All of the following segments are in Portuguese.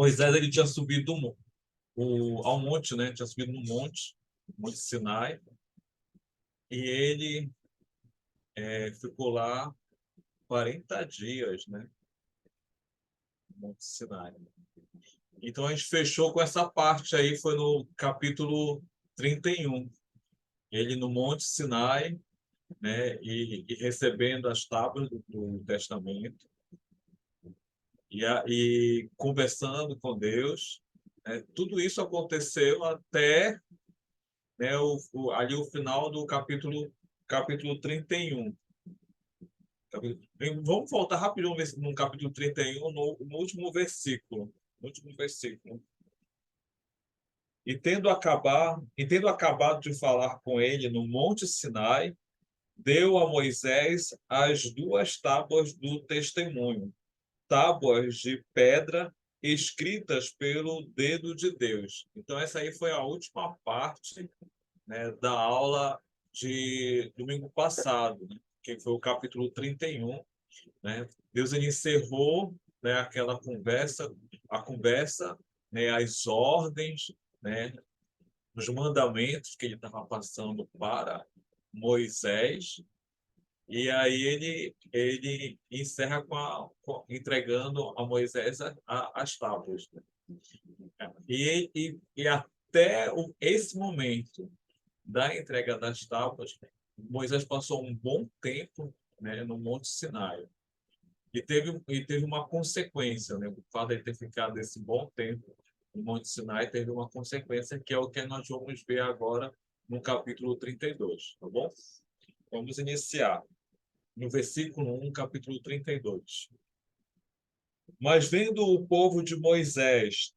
Moisés ele tinha subido ao monte, né? Tinha subido no monte, Monte Sinai, e ele ficou lá 40 dias, né? No Monte Sinai. Então a gente fechou com essa parte aí, foi no capítulo 31. Ele no Monte Sinai, né? E recebendo as tábuas do Testamento, e conversando com Deus. Tudo isso aconteceu até, né, ali o final do capítulo 31. Vamos voltar rapidinho no capítulo 31, no último versículo. No último versículo. E tendo acabado de falar com ele no Monte Sinai, deu a Moisés as duas tábuas do testemunho, tábuas de pedra escritas pelo dedo de Deus. Então, essa aí foi a última parte, né, da aula de domingo passado, né, que foi o capítulo 31. Né? Deus ele encerrou, né, aquela conversa, a conversa, né, as ordens, né, os mandamentos que ele estava passando para Moisés, e aí ele encerra entregando a Moisés as tábuas. Né? E até esse momento da entrega das tábuas, Moisés passou um bom tempo, né, no Monte Sinai. E teve uma consequência, né? O fato de ele ter ficado esse bom tempo no Monte Sinai teve uma consequência, que é o que nós vamos ver agora no capítulo 32, tá bom? Vamos iniciar no versículo 1, capítulo 32. Mas vendo o povo de Moisés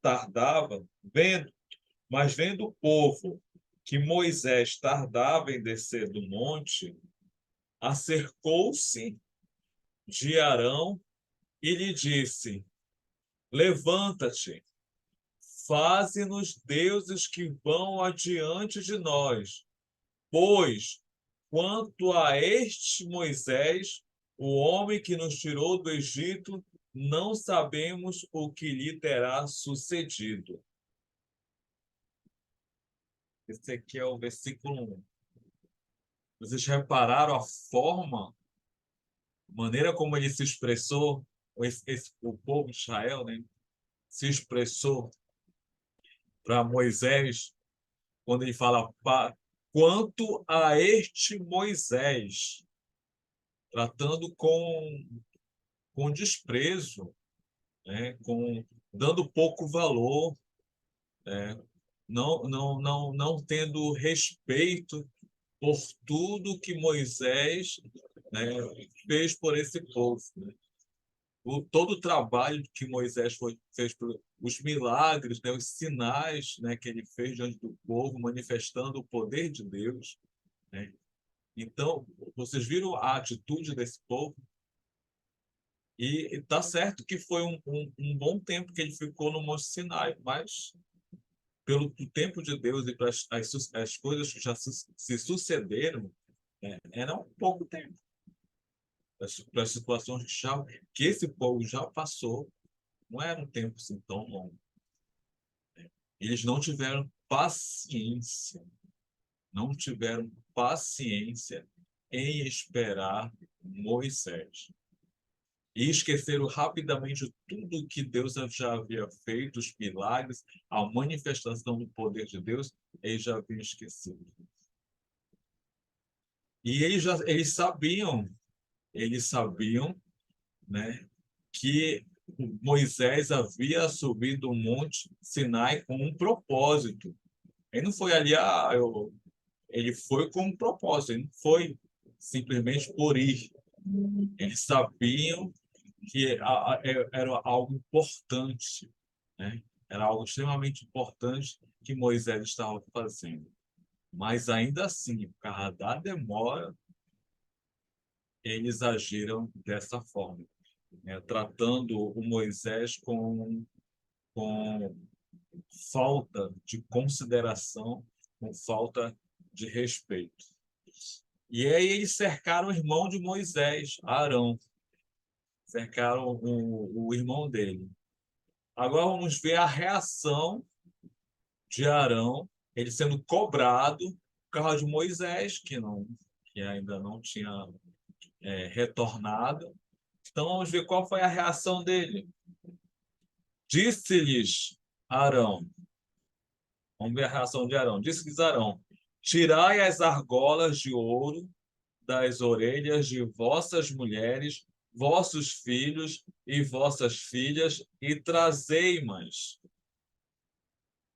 vendo o povo que Moisés tardava em descer do monte, acercou-se de Arão e lhe disse: Levanta-te, faze-nos deuses que vão adiante de nós, pois, quanto a este Moisés, o homem que nos tirou do Egito, não sabemos o que lhe terá sucedido. Esse aqui é o versículo 1. Vocês repararam a forma, a maneira como ele se expressou, o povo de Israel, né, se expressou para Moisés, quando ele fala quanto a este Moisés, tratando com desprezo, né, dando pouco valor, né, não tendo respeito por tudo que Moisés, né, fez por esse povo. Né? Todo o trabalho que Moisés fez, os milagres, né, os sinais, né, que ele fez diante do povo, manifestando o poder de Deus. Né? Então, vocês viram a atitude desse povo? E está certo que foi um bom tempo que ele ficou no Monte Sinai, mas pelo tempo de Deus e para as coisas que já se sucederam, era um pouco tempo. Para as situações que esse povo já passou, não era um tempo assim tão longo. Eles não tiveram paciência em esperar Moisés. E esqueceram rapidamente tudo que Deus já havia feito, os milagres, a manifestação do poder de Deus, eles já haviam esquecido. E eles sabiam, né, que Moisés havia subido o monte Sinai com um propósito. Ele não foi ali, ele foi com um propósito, ele não foi simplesmente por ir. Eles sabiam que era algo importante, né? Era algo extremamente importante que Moisés estava fazendo. Mas ainda assim, por causa da demora, eles agiram dessa forma, né? Tratando o Moisés com falta de consideração, com falta de respeito. E aí eles cercaram o irmão de Moisés, Arão, cercaram o irmão dele. Agora vamos ver a reação de Arão, ele sendo cobrado por causa de Moisés, que ainda não tinha retornado. Então vamos ver qual foi a reação dele. Disse-lhes Arão, vamos ver a reação de Arão. Disse-lhes Arão: tirai as argolas de ouro das orelhas de vossas mulheres, vossos filhos e vossas filhas, e trazei-mas.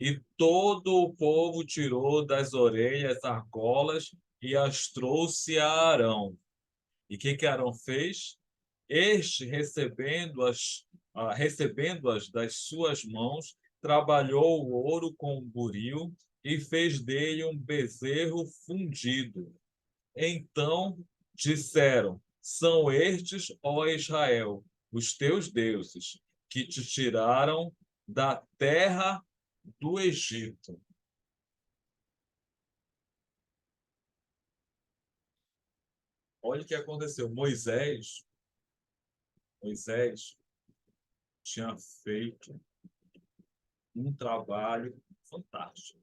E todo o povo tirou das orelhas argolas e as trouxe a Arão. E o que Arão fez? Este, recebendo-as das suas mãos, trabalhou o ouro com o buril e fez dele um bezerro fundido. Então disseram: são estes, ó Israel, os teus deuses, que te tiraram da terra do Egito. Olha o que aconteceu. Moisés tinha feito um trabalho fantástico.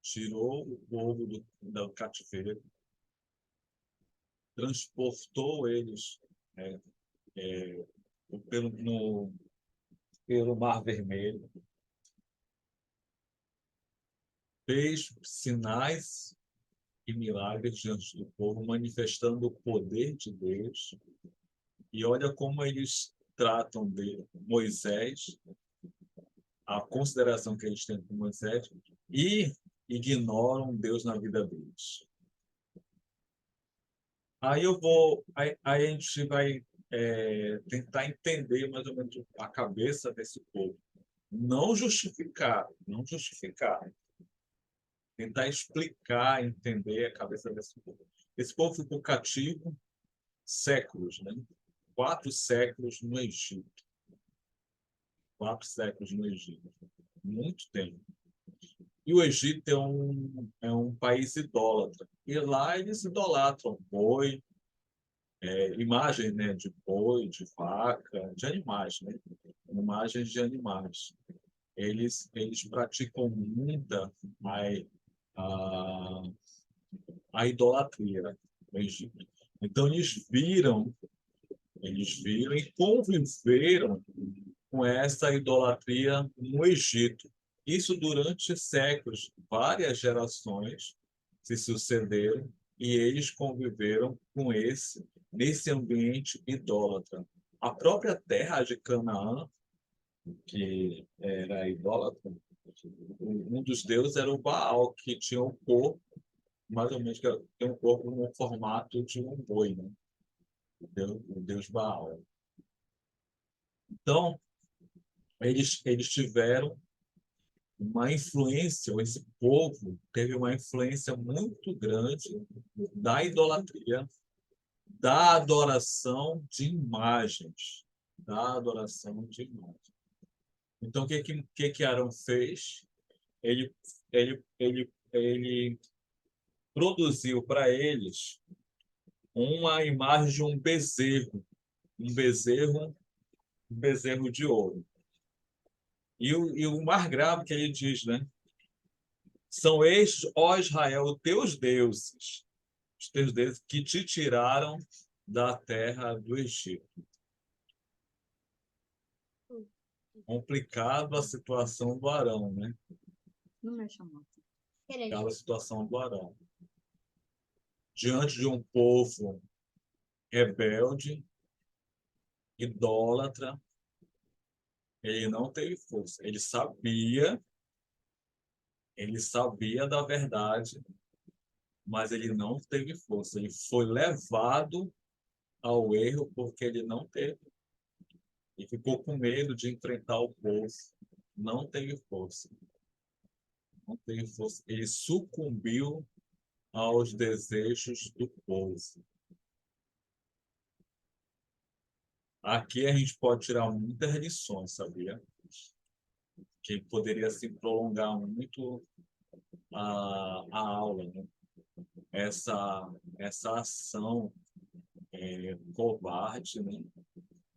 Tirou o povo do cativeiro, transportou eles né, é, pelo, no, pelo Mar Vermelho, fez sinais e milagres diante do povo, manifestando o poder de Deus. E olha como eles tratam de Moisés, a consideração que eles têm com Moisés, e ignoram Deus na vida deles. Aí a gente vai tentar entender mais ou menos a cabeça desse povo. Não justificar, tentar explicar, entender a cabeça desse povo. Esse povo ficou cativo séculos, né? 4 séculos no Egito. 4 séculos no Egito. Muito tempo. E o Egito é um país idólatra. E lá eles idolatram boi, imagens, né, de boi, de vaca, de animais, né? Imagens de animais. Eles praticam muita a, a idolatria no Egito. Então eles viram e conviveram com essa idolatria no Egito. Isso durante séculos, várias gerações se sucederam e eles conviveram com nesse ambiente idólatra. A própria terra de Canaã, que era idólatra, um dos deuses era o Baal, que tinha um corpo, mais ou menos, que tem um corpo no formato de um boi, né? O deus Baal. Então, eles tiveram uma influência, ou esse povo teve uma influência muito grande da idolatria, da adoração de imagens, da adoração de imagens. Então, o que Arão fez? Ele produziu para eles uma imagem de um bezerro, um bezerro de ouro. E o mais grave que ele diz, né? São estes, ó Israel, os teus deuses que te tiraram da terra do Egito. Complicado a situação do Arão, né? Não me chamou. Aquela situação do Arão. Diante de um povo rebelde, idólatra, ele não teve força. Ele sabia da verdade, mas ele não teve força. Ele foi levado ao erro porque ele não teve. E ficou com medo de enfrentar o povo. Não teve força. Não teve força. Ele sucumbiu aos desejos do povo. Aqui a gente pode tirar muitas lições, sabia? Que poderia se prolongar muito a aula, né? Essa ação covarde, né,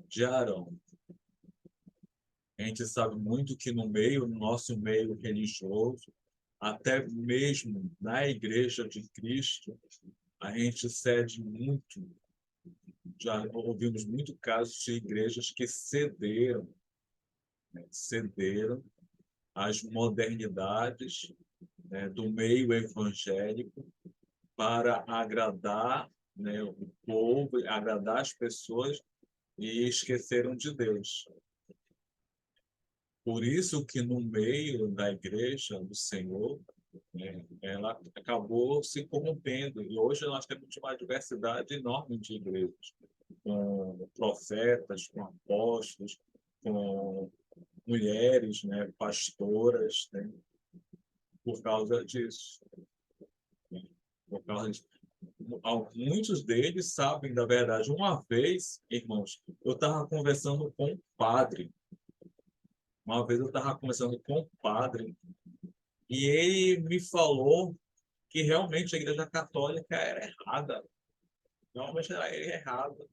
de Arão. A gente sabe muito que no nosso meio religioso, até mesmo na Igreja de Cristo, a gente cede muito. Já ouvimos muito casos de igrejas que cederam, né, cederam às modernidades, né, do meio evangélico para agradar, né, o povo, agradar as pessoas e esqueceram de Deus. Por isso que no meio da igreja do Senhor, né, ela acabou se corrompendo. E hoje nós temos uma diversidade enorme de igrejas, com profetas, com apóstolos, com mulheres, né, pastoras, né, por causa disso. Né, por causa disso. Muitos deles sabem da verdade. Uma vez, irmãos, eu estava conversando com um padre. Uma vez eu estava conversando com um padre e ele me falou que realmente a Igreja Católica era errada. Realmente era errada.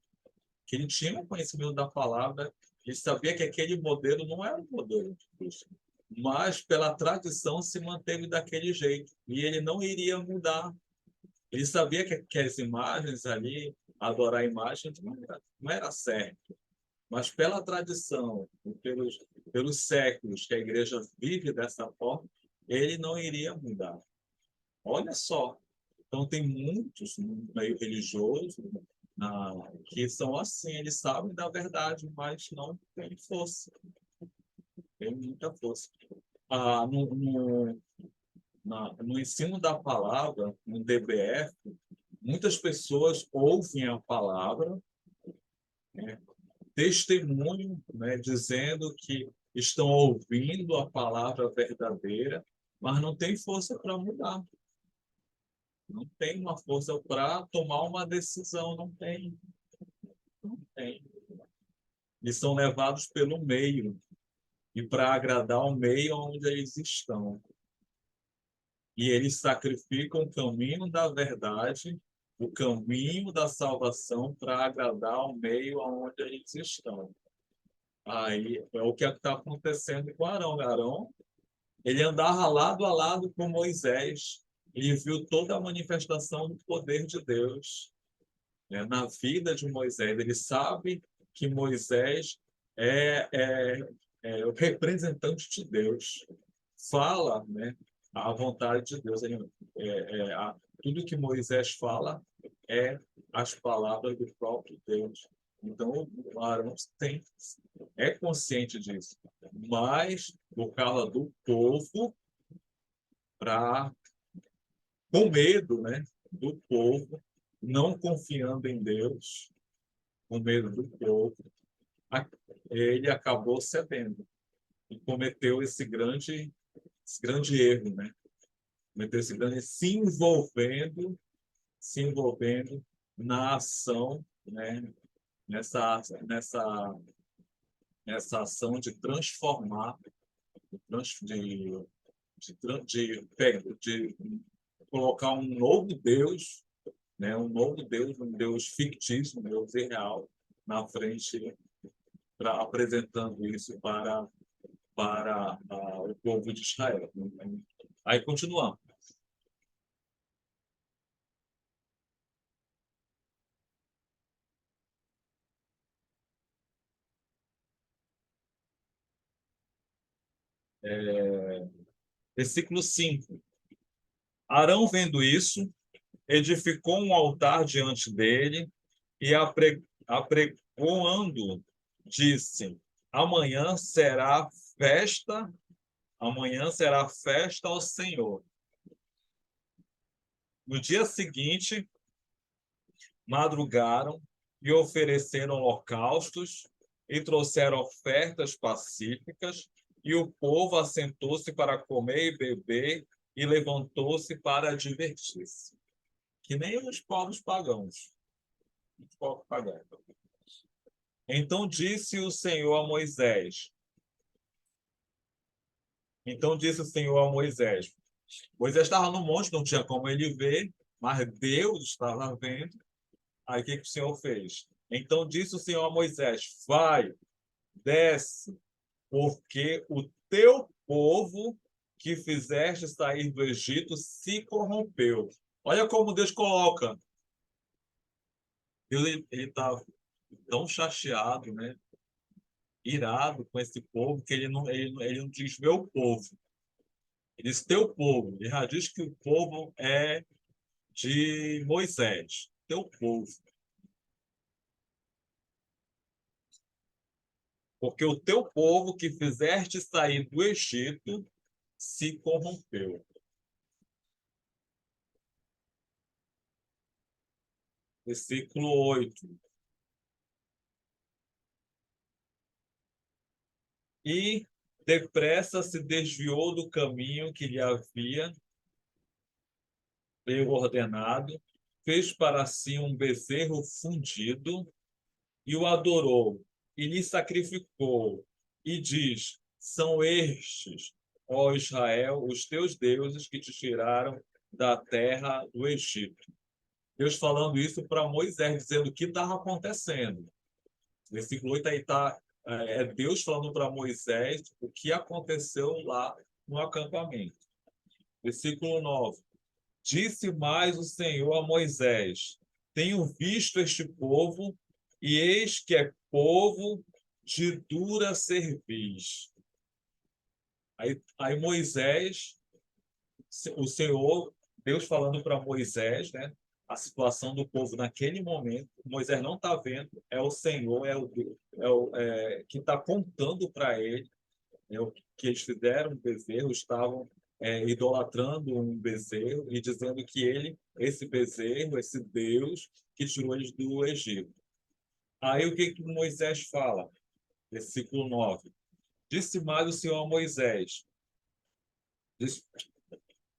Que ele tinha um conhecimento da palavra, ele sabia que aquele modelo não era o modelo de Cristo. Mas, pela tradição, se manteve daquele jeito. E ele não iria mudar. Ele sabia que as imagens ali, adorar imagens, não era certo. Mas, pela tradição, pelos séculos que a igreja vive dessa forma, ele não iria mudar. Olha só. Então, tem muitos no meio religioso que são assim, eles sabem da verdade, mas não têm força. Tem muita força. Ah, no ensino da palavra, no DBF, muitas pessoas ouvem a palavra, né, testemunham, né, dizendo que estão ouvindo a palavra verdadeira, mas não tem força para mudar. Não tem uma força para tomar uma decisão, não tem. Não tem. Eles são levados pelo meio e para agradar o meio onde eles estão. E eles sacrificam o caminho da verdade, o caminho da salvação para agradar o meio onde eles estão. Aí é o que está acontecendo com Arão. Arão, ele andava lado a lado com Moisés. Ele viu toda a manifestação do poder de Deus, né, na vida de Moisés. Ele sabe que Moisés é o representante de Deus. Fala, né, a vontade de Deus. Tudo que Moisés fala é as palavras do próprio Deus. Então, o Arão é consciente disso. Mas, por causa do povo, pra, com medo, né, do povo, não confiando em Deus, com medo do povo, ele acabou cedendo e cometeu esse grande erro, né? Cometeu esse grande se envolvendo na ação, né? Nessa, nessa, nessa ação de transformar, de colocar um novo Deus, né? Um Deus fictício, um Deus irreal, na frente, apresentando isso para o povo de Israel. Aí continuamos. Versículo 5. Arão, vendo isso, edificou um altar diante dele e apregoando, disse: festa, amanhã será festa ao Senhor. No dia seguinte, madrugaram e ofereceram holocaustos e trouxeram ofertas pacíficas, e o povo assentou-se para comer e beber e levantou-se para divertir-se. Que nem os povos pagãos. Os povos pagãos. Então disse o Senhor a Moisés. Então disse o Senhor a Moisés. Moisés estava no monte, não tinha como ele ver, mas Deus estava vendo. Aí o que o Senhor fez? Então disse o Senhor a Moisés: vai, desce porque o teu povo que fizeste sair do Egito se corrompeu. Olha como Deus coloca. Deus ele está tão chateado, né? Irado com esse povo que ele não diz meu povo. Ele diz teu povo. Ele já diz que o povo é de Moisés. Teu povo. Porque o teu povo que fizeste sair do Egito se corrompeu. Versículo 8. E depressa se desviou do caminho que lhe havia ordenado, fez para si um bezerro fundido e o adorou, e lhe sacrificou, e diz: são estes, ó Israel, os teus deuses que te tiraram da terra do Egito. Deus falando isso para Moisés, dizendo o que estava acontecendo. Versículo 8 aí está, é Deus falando para Moisés o que aconteceu lá no acampamento. Versículo 9. Disse mais o Senhor a Moisés: tenho visto este povo, e eis que é povo de dura cerviz. Aí Moisés, o Senhor, Deus falando para Moisés, né? A situação do povo naquele momento, Moisés não está vendo, é o Senhor, que está contando para ele, o que eles fizeram um bezerro, estavam idolatrando um bezerro e dizendo que ele, esse bezerro, esse Deus que tirou eles do Egito. Aí o que, que Moisés fala? Versículo 9. Disse mais o Senhor a Moisés, disse,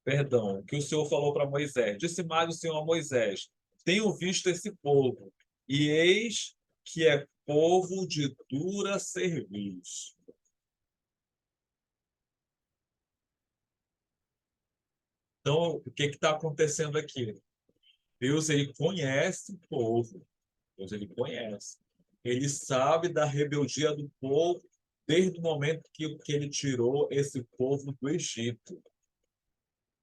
perdão, que o Senhor falou para Moisés. Disse mais o Senhor a Moisés: tenho visto esse povo, e eis que é povo de dura cerviz. Então, o que está acontecendo aqui? Deus, ele conhece o povo. Deus, ele conhece. Ele sabe da rebeldia do povo desde o momento que ele tirou esse povo do Egito.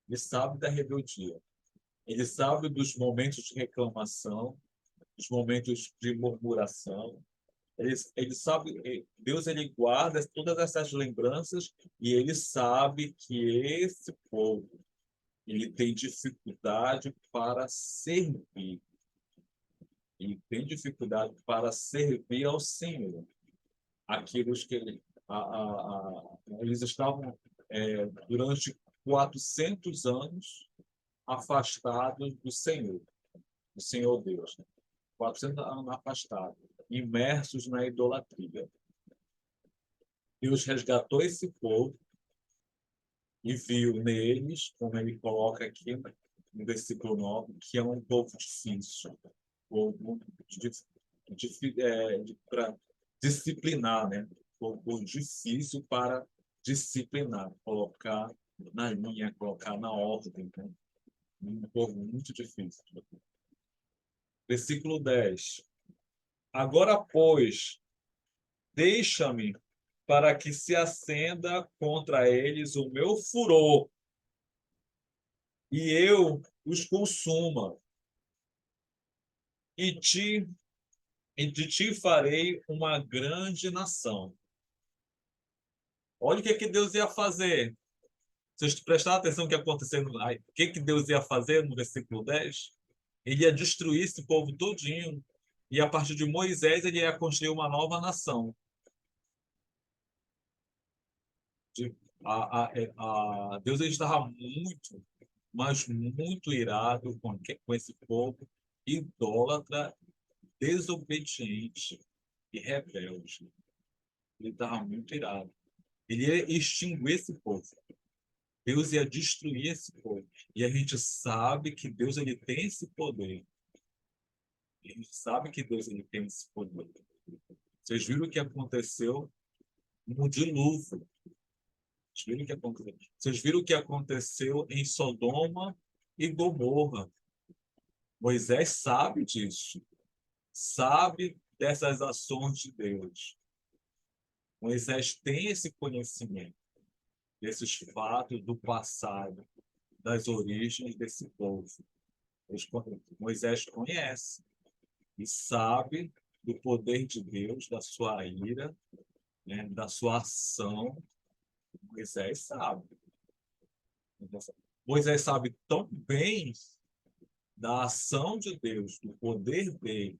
Ele sabe da rebeldia. Ele sabe dos momentos de reclamação, dos momentos de murmuração. Ele sabe, Deus ele guarda todas essas lembranças e ele sabe que esse povo ele tem dificuldade para servir. Ele tem dificuldade para servir ao Senhor. Aqueles que eles estavam durante 400 anos afastados do Senhor Deus. 400 anos afastados, imersos na idolatria. Deus resgatou esse povo e viu neles, como ele coloca aqui no versículo 9, que é um povo difícil, povo para disciplinar, né? Povo difícil para disciplinar, colocar na linha, colocar na ordem. Né? Um povo muito difícil. Versículo 10. Agora, pois, deixa-me para que se acenda contra eles o meu furor e eu os consuma, e, ti, e de ti farei uma grande nação. Olha o que Deus ia fazer. Vocês prestaram atenção no que aconteceu? O que Deus ia fazer no versículo 10? Ele ia destruir esse povo todinho. E a partir de Moisés, ele ia construir uma nova nação. Deus ele estava muito, mas muito irado com esse povo idólatra, desobediente e rebelde. Ele estava muito irado. Ele ia extinguir esse povo. Deus ia destruir esse povo. E a gente sabe que Deus ele tem esse poder. A gente sabe que Deus ele tem esse poder. Vocês viram o que aconteceu no dilúvio? Vocês viram o que aconteceu em Sodoma e Gomorra? Moisés sabe disso. Sabe dessas ações de Deus. Moisés tem esse conhecimento desses fatos do passado, das origens desse povo. Moisés conhece e sabe do poder de Deus, da sua ira, né, da sua ação. Moisés sabe. Moisés sabe tão bem da ação de Deus, do poder dele,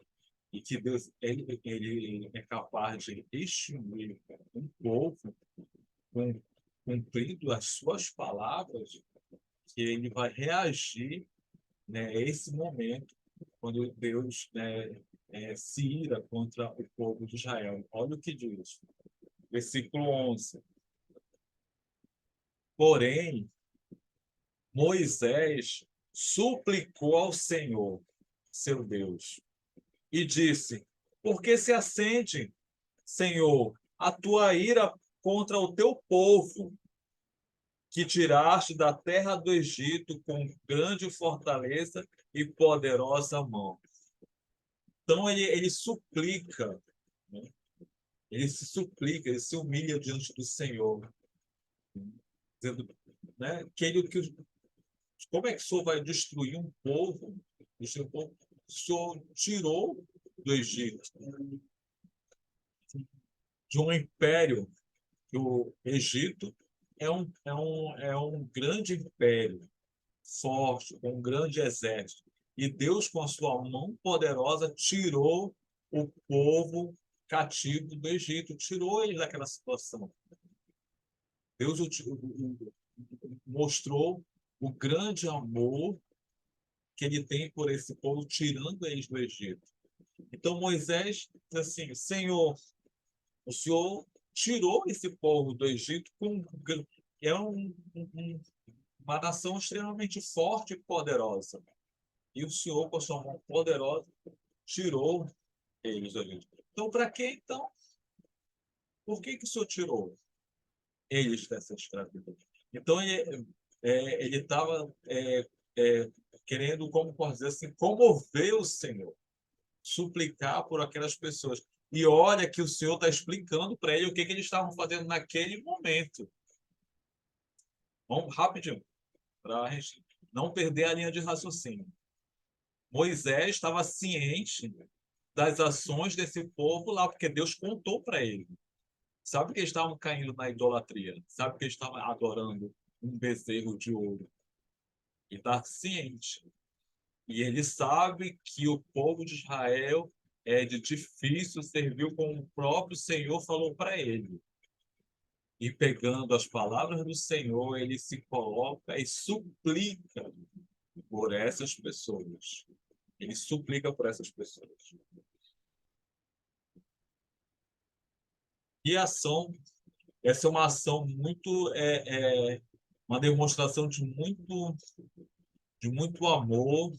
e que Deus ele é capaz de extinguir um povo com, cumprindo as suas palavras, que ele vai reagir, né, a esse momento, quando Deus, né, se ira contra o povo de Israel. Olha o que diz, versículo 11. Porém, Moisés suplicou ao Senhor, seu Deus, e disse: por que se acende, Senhor, a tua ira contra o teu povo, que tiraste da terra do Egito com grande fortaleza e poderosa mão? Então ele suplica, né? Ele se suplica, ele se humilha diante do Senhor, dizendo, né, como é que o Senhor vai destruir um povo? O Senhor tirou do Egito, de um império. O Egito é um grande império, forte, com um grande exército. E Deus, com a sua mão poderosa, tirou o povo cativo do Egito, tirou eles daquela situação. Deus mostrou o grande amor que ele tem por esse povo, tirando eles do Egito. Então Moisés diz assim: Senhor, o Senhor tirou esse povo do Egito é uma nação extremamente forte e poderosa. E o Senhor, com a sua mão poderosa, tirou eles do Egito. Então, para que então? Por que o Senhor tirou eles dessa escravidão? Então, ele estava querendo, como pode dizer assim, comover o Senhor, suplicar por aquelas pessoas. E olha que o Senhor está explicando para ele o que eles estavam fazendo naquele momento. Vamos rapidinho, para a gente não perder a linha de raciocínio. Moisés estava ciente das ações desse povo lá, porque Deus contou para ele. Sabe que eles estavam caindo na idolatria, sabe que eles estavam adorando um bezerro de ouro. Ele está ciente. E ele sabe que o povo de Israel é de difícil servir, como o próprio Senhor falou para ele. E pegando as palavras do Senhor, ele se coloca e suplica por essas pessoas. Ele suplica por essas pessoas. E a ação, essa é uma ação muito, uma demonstração de muito amor,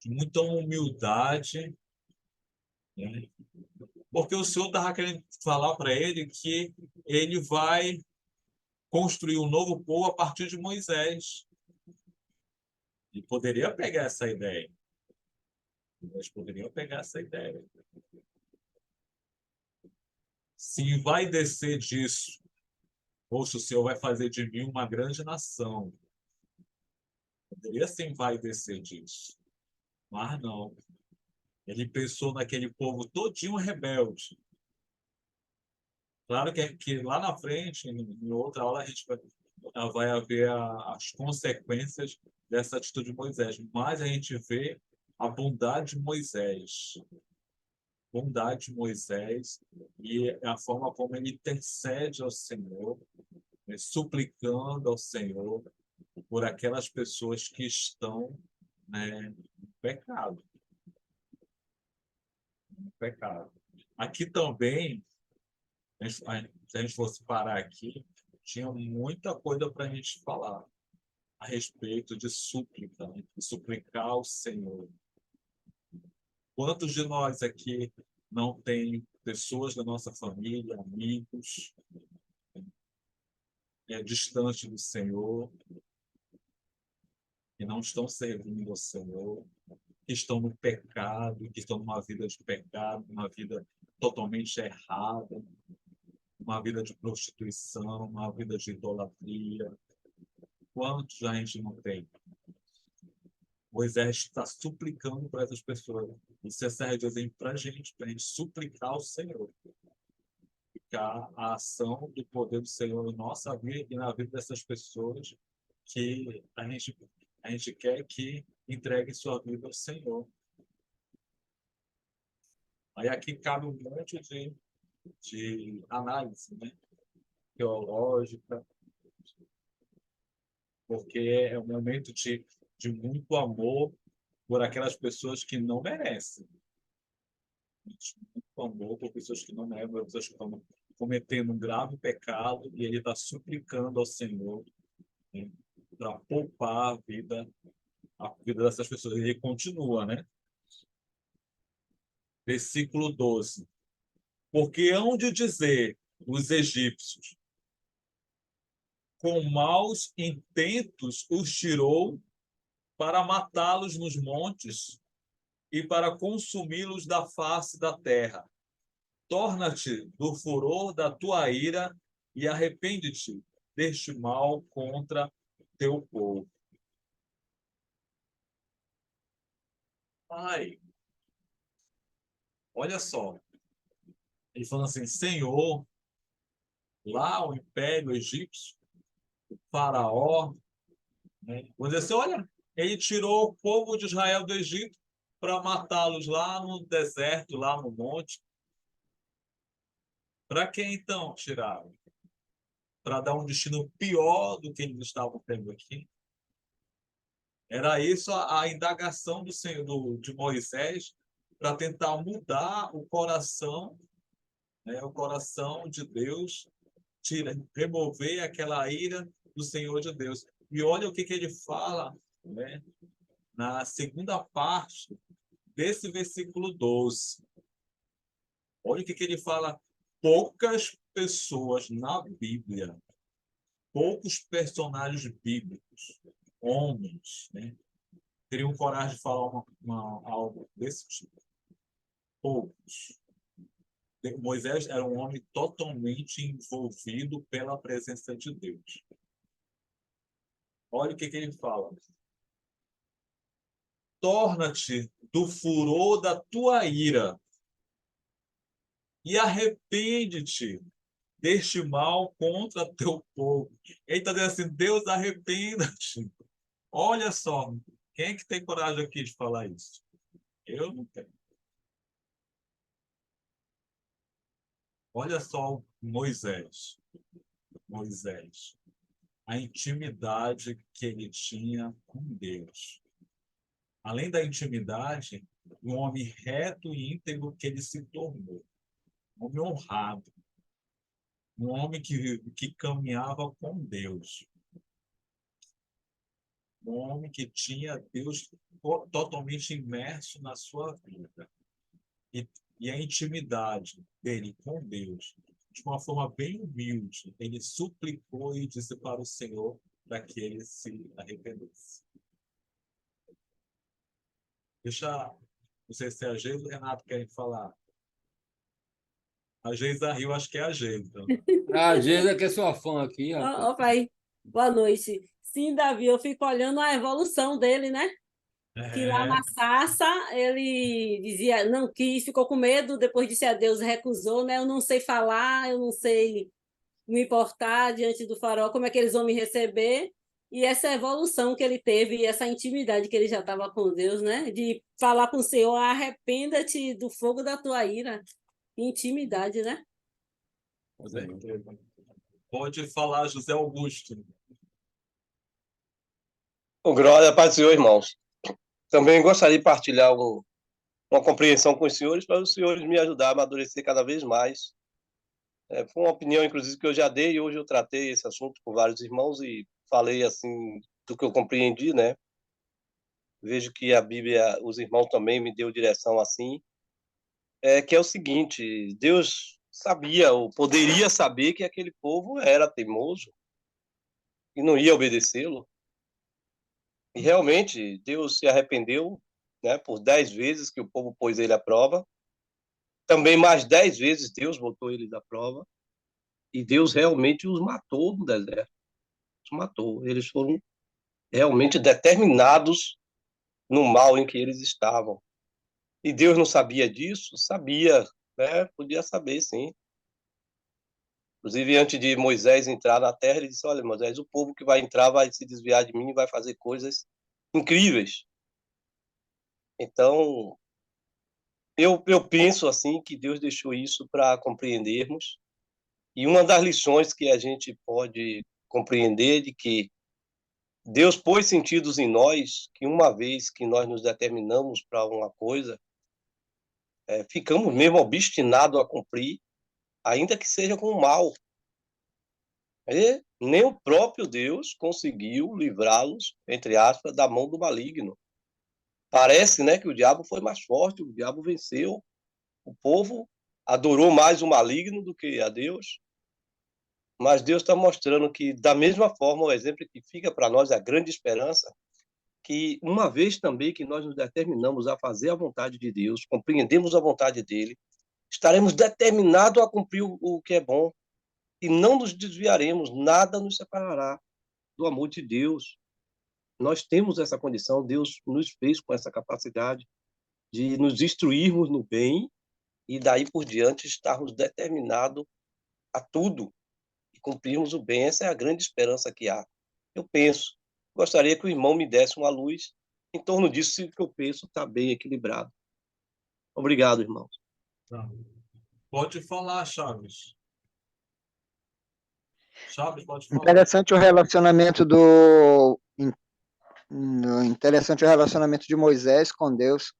de muita humildade, né? Porque o Senhor estava querendo falar para ele que ele vai construir um novo povo a partir de Moisés. E poderia pegar essa ideia. Eles poderiam pegar essa ideia. Se vai descer disso, poxa, o Senhor vai fazer de mim uma grande nação. Poderia sim vai descer disso. Mas não. Ele pensou naquele povo todinho rebelde. Claro que lá na frente, em outra aula, a gente vai haver as consequências dessa atitude de Moisés. Mas a gente vê a bondade de Moisés. Bondade de Moisés e a forma como ele intercede ao Senhor, né, suplicando ao Senhor por aquelas pessoas que estão, né, no pecado. No pecado. Aqui também, se a gente fosse parar aqui, tinha muita coisa para a gente falar a respeito de súplica, né? De suplicar ao Senhor. Quantos de nós aqui não tem pessoas da nossa família, amigos, distante do Senhor, que não estão servindo ao Senhor, que estão no pecado, que estão numa vida de pecado, uma vida totalmente errada? uma vida de prostituição, uma vida de idolatria. Quantos a gente não tem? Moisés está suplicando para essas pessoas. Isso serve de exemplo para a gente suplicar ao Senhor. Ficar a ação do poder do Senhor em nossa vida e na vida dessas pessoas que a gente quer que entregue sua vida ao Senhor. Aí aqui cabe um monte de análise, né? Teológica, porque é um momento de muito amor por aquelas pessoas que não merecem. De muito amor por pessoas que não merecem, por pessoas que estão cometendo um grave pecado, e ele está suplicando ao Senhor, né, para poupar a vida dessas pessoas. Ele continua, né? Versículo 12. Porque hão de dizer os egípcios, com maus intentos os tirou para matá-los nos montes e para consumi-los da face da terra. Torna-te do furor da tua ira e arrepende-te deste mal contra teu povo. Ai, olha só. Ele falando assim, Senhor, lá o Império Egípcio, o Faraó, né? Quando você olha, ele tirou o povo de Israel do Egito para matá-los lá no deserto, lá no monte. Para que então tiraram? Para dar um destino pior do que eles estavam tendo aqui? Era isso a indagação do Senhor, de Moisés, para tentar mudar o coração, né, o coração de Deus, remover aquela ira do Senhor de Deus. E olha o que ele fala, né, na segunda parte desse versículo 12. Olha o que ele fala. Poucas pessoas na Bíblia, poucos personagens bíblicos, homens, né, teriam coragem de falar algo desse tipo. Poucos. Moisés era um homem totalmente envolvido pela presença de Deus. Olha o que ele fala. Torna-te do furor da tua ira e arrepende-te deste mal contra teu povo. Ele está dizendo assim, Deus, arrependa-te. Olha só, quem é que tem coragem aqui de falar isso? Eu não tenho. Olha só Moisés. Moisés. A intimidade que ele tinha com Deus. Além da intimidade, um homem reto e íntegro que ele se tornou. Um homem honrado. Um homem que caminhava com Deus. Um homem que tinha Deus totalmente imerso na sua vida. E a intimidade dele com Deus, de uma forma bem humilde, ele suplicou e disse para o Senhor para que ele se arrependesse. Deixa, não sei se é a Geisa ou o Renato querem falar. A Geisa riu, acho que é a Geisa. Então. A Geisa que é sua fã aqui, rapaz. Ó, pai, boa noite. Sim, Davi, eu fico olhando a evolução dele, né? Que lá na Sarça ele dizia, não quis, ficou com medo, depois disse a Deus, recusou, né? Eu não sei falar, eu não sei me importar diante do faraó, como é que eles vão me receber? E essa evolução que ele teve, essa intimidade que ele já estava com Deus, né? De falar com o Senhor, arrependa-te do fogo da tua ira. Intimidade, né? Pode falar, José Augusto. Glória para o Senhor, irmãos. Também gostaria de partilhar uma compreensão com os senhores, para os senhores me ajudar a amadurecer cada vez mais. Foi uma opinião, inclusive, que eu já dei, e hoje eu tratei esse assunto com vários irmãos e falei, assim, do que eu compreendi, né? Vejo que a Bíblia, os irmãos também me deu direção assim, que é o seguinte, Deus sabia, ou poderia saber, que aquele povo era teimoso e não ia obedecê-lo. E realmente, Deus se arrependeu, né, por 10 vezes que o povo pôs ele à prova. Também mais 10 vezes Deus botou ele à prova. E Deus realmente os matou no deserto. Os matou. Eles foram realmente determinados no mal em que eles estavam. E Deus não sabia disso? Sabia, né? Podia saber, sim. Inclusive, antes de Moisés entrar na terra, ele disse: olha, Moisés, o povo que vai entrar vai se desviar de mim e vai fazer coisas incríveis. Então, eu penso assim que Deus deixou isso para compreendermos. E uma das lições que a gente pode compreender é de que Deus pôs sentidos em nós que uma vez que nós nos determinamos para uma coisa, ficamos mesmo obstinados a cumprir, ainda que seja com o mal. E nem o próprio Deus conseguiu livrá-los, entre aspas, da mão do maligno. Parece, né, que o diabo foi mais forte, o diabo venceu. O povo adorou mais o maligno do que a Deus. Mas Deus está mostrando que, da mesma forma, o exemplo que fica para nós, a grande esperança, que uma vez também que nós nos determinamos a fazer a vontade de Deus, compreendemos a vontade dele, estaremos determinados a cumprir o que é bom e não nos desviaremos, nada nos separará do amor de Deus. Nós temos essa condição, Deus nos fez com essa capacidade de nos instruirmos no bem e daí por diante estarmos determinados a tudo e cumprirmos o bem. Essa é a grande esperança que há. Eu penso, gostaria que o irmão me desse uma luz em torno disso, que eu penso está bem equilibrado. Obrigado, irmãos. Tá. Pode falar, Chaves. Chaves, pode falar. Interessante o relacionamento de Moisés com Deus.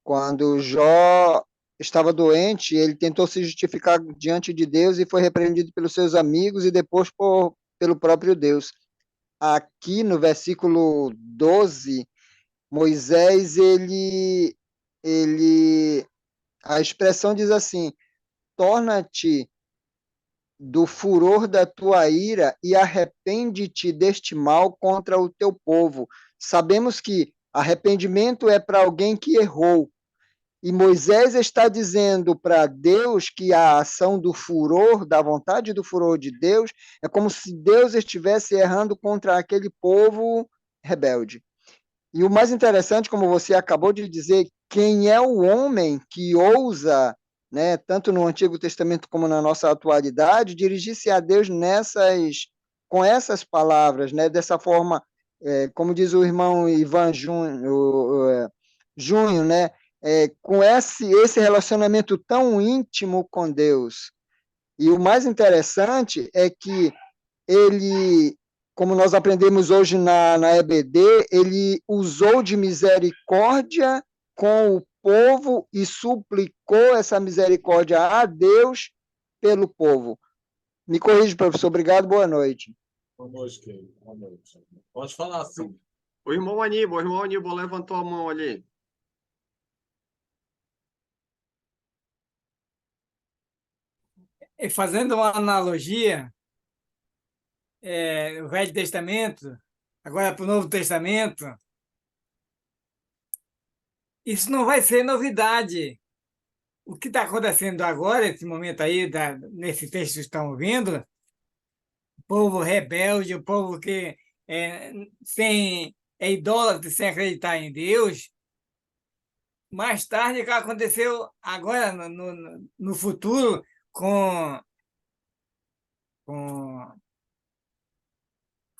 Quando Jó estava doente, ele tentou se justificar diante de Deus e foi repreendido pelos seus amigos e depois pelo próprio Deus. Aqui no versículo 12, Moisés, a expressão diz assim: torna-te do furor da tua ira e arrepende-te deste mal contra o teu povo. Sabemos que arrependimento é para alguém que errou. E Moisés está dizendo para Deus que a ação do furor, da vontade do furor de Deus, é como se Deus estivesse errando contra aquele povo rebelde. E o mais interessante, como você acabou de dizer, quem é o homem que ousa, né, tanto no Antigo Testamento como na nossa atualidade, dirigir-se a Deus com essas palavras, né, dessa forma, como diz o irmão Ivan Júnior, né, com esse relacionamento tão íntimo com Deus. E o mais interessante é que ele, como nós aprendemos hoje na EBD, ele usou de misericórdia com o povo e suplicou essa misericórdia a Deus pelo povo. Me corrige, professor. Obrigado, boa noite. Boa noite, querido. Boa noite. Pode falar, sim. O irmão Aníbal levantou a mão ali. Fazendo uma analogia, o Velho Testamento, agora para o Novo Testamento, isso não vai ser novidade. O que está acontecendo agora, nesse momento aí, nesse texto que estão ouvindo, o povo rebelde, o povo que é idólatra, sem acreditar em Deus, mais tarde, o que aconteceu agora, no futuro, com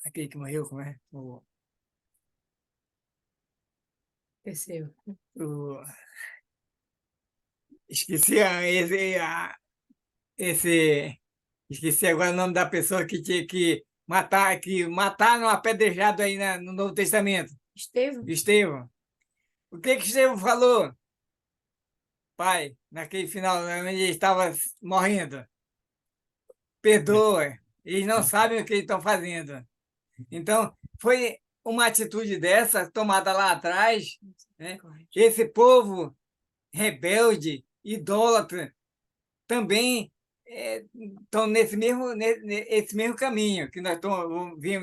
aquele que morreu, como é? Esqueci esqueci agora o nome da pessoa que tinha que mataram apedrejado aí no Novo Testamento. Estevão. O que Estevão falou? Pai, naquele final, onde ele estava morrendo. Perdoa, eles não sabem o que eles estão fazendo. Então, foi uma atitude dessa, tomada lá atrás, né? Esse povo rebelde, idólatra, também estão esse mesmo caminho que nós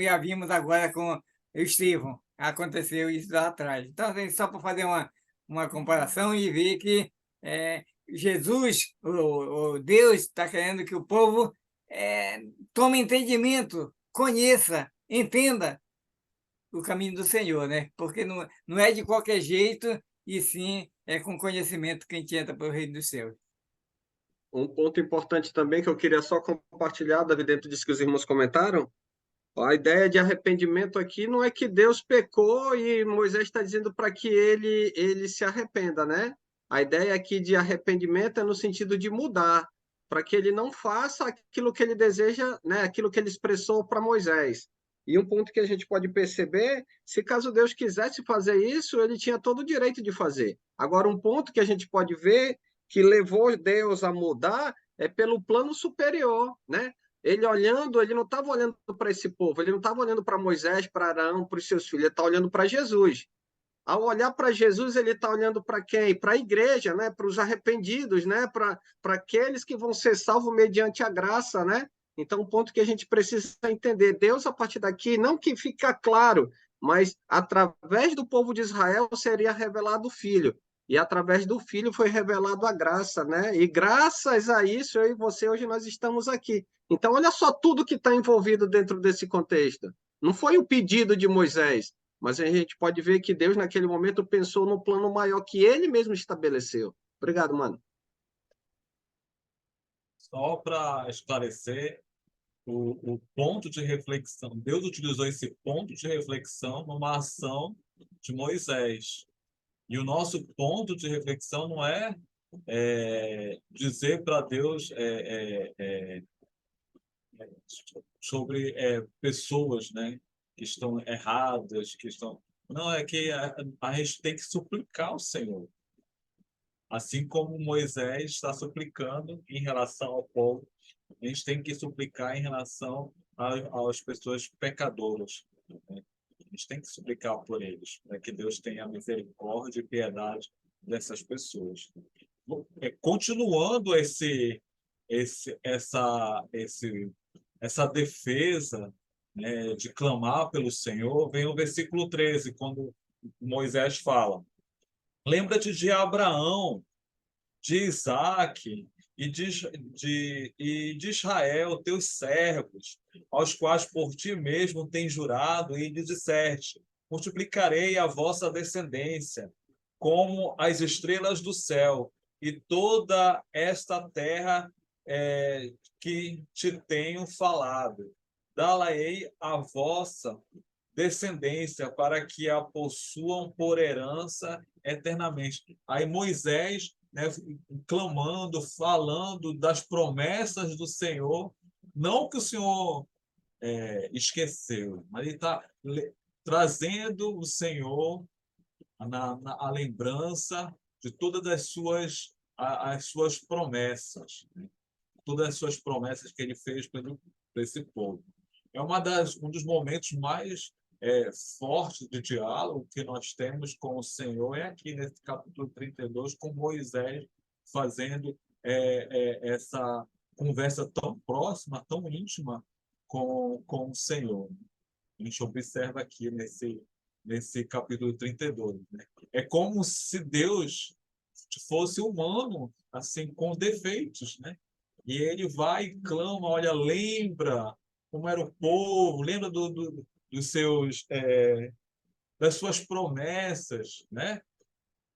já vimos agora com Estevão. Aconteceu isso lá atrás. Então, só para fazer uma comparação e ver que Jesus, o Deus, está querendo que o povo tome entendimento, conheça, entenda o caminho do Senhor, né? Porque não é de qualquer jeito, e sim é com conhecimento que a gente entra para o reino dos céus. Um ponto importante também que eu queria só compartilhar, Davi, dentro disso que os irmãos comentaram, a ideia de arrependimento aqui não é que Deus pecou e Moisés está dizendo para que ele se arrependa, né? A ideia aqui de arrependimento é no sentido de mudar, para que ele não faça aquilo que ele deseja, né? Aquilo que ele expressou para Moisés. E um ponto que a gente pode perceber, se caso Deus quisesse fazer isso, ele tinha todo o direito de fazer. Agora, um ponto que a gente pode ver que levou Deus a mudar é pelo plano superior, né? Ele olhando, ele não estava olhando para esse povo, ele não estava olhando para Moisés, para Arão, para os seus filhos, ele está olhando para Jesus. Ao olhar para Jesus, ele está olhando para quem? Para a igreja, né? Para os arrependidos, né? Para aqueles que vão ser salvos mediante a graça, né? Então, um ponto que a gente precisa entender, Deus, a partir daqui, não que fica claro, mas através do povo de Israel seria revelado o Filho. E através do Filho foi revelado a graça, né? E graças a isso, eu e você, hoje nós estamos aqui. Então, olha só tudo que está envolvido dentro desse contexto. Não foi o pedido de Moisés, mas a gente pode ver que Deus, naquele momento, pensou no plano maior que ele mesmo estabeleceu. Obrigado, mano. Só para esclarecer, o ponto de reflexão, Deus utilizou esse ponto de reflexão numa ação de Moisés. E o nosso ponto de reflexão não é, dizer para Deus sobre pessoas, né, que estão erradas, que estão... Não, é que a gente tem que suplicar ao Senhor. Assim como Moisés está suplicando em relação ao povo, a gente tem que suplicar em relação às pessoas pecadoras, né? A gente tem que suplicar por eles, para que Deus tenha misericórdia e piedade dessas pessoas. Continuando essa defesa, né, de clamar pelo Senhor, vem o versículo 13, quando Moisés fala: lembra-te de Abraão, de Isaque e de Israel, teus servos, aos quais por ti mesmo tens jurado, e lhes disseste: multiplicarei a vossa descendência como as estrelas do céu, e toda esta terra que te tenho falado, dá-la-ei a vossa descendência, para que a possuam por herança eternamente. Aí Moisés, né, clamando, falando das promessas do Senhor, não que o Senhor esqueceu, mas ele está trazendo o Senhor a lembrança de todas as suas promessas, né? Todas as suas promessas que ele fez para esse povo. É um dos momentos mais fortes de diálogo que nós temos com o Senhor, é aqui nesse capítulo 32, com Moisés fazendo essa conversa tão próxima, tão íntima com o Senhor. A gente observa aqui nesse capítulo 32, né? É como se Deus fosse humano, assim, com defeitos, né? E ele vai e clama, olha, lembra como era o povo, lembra dos seus, das suas promessas, né?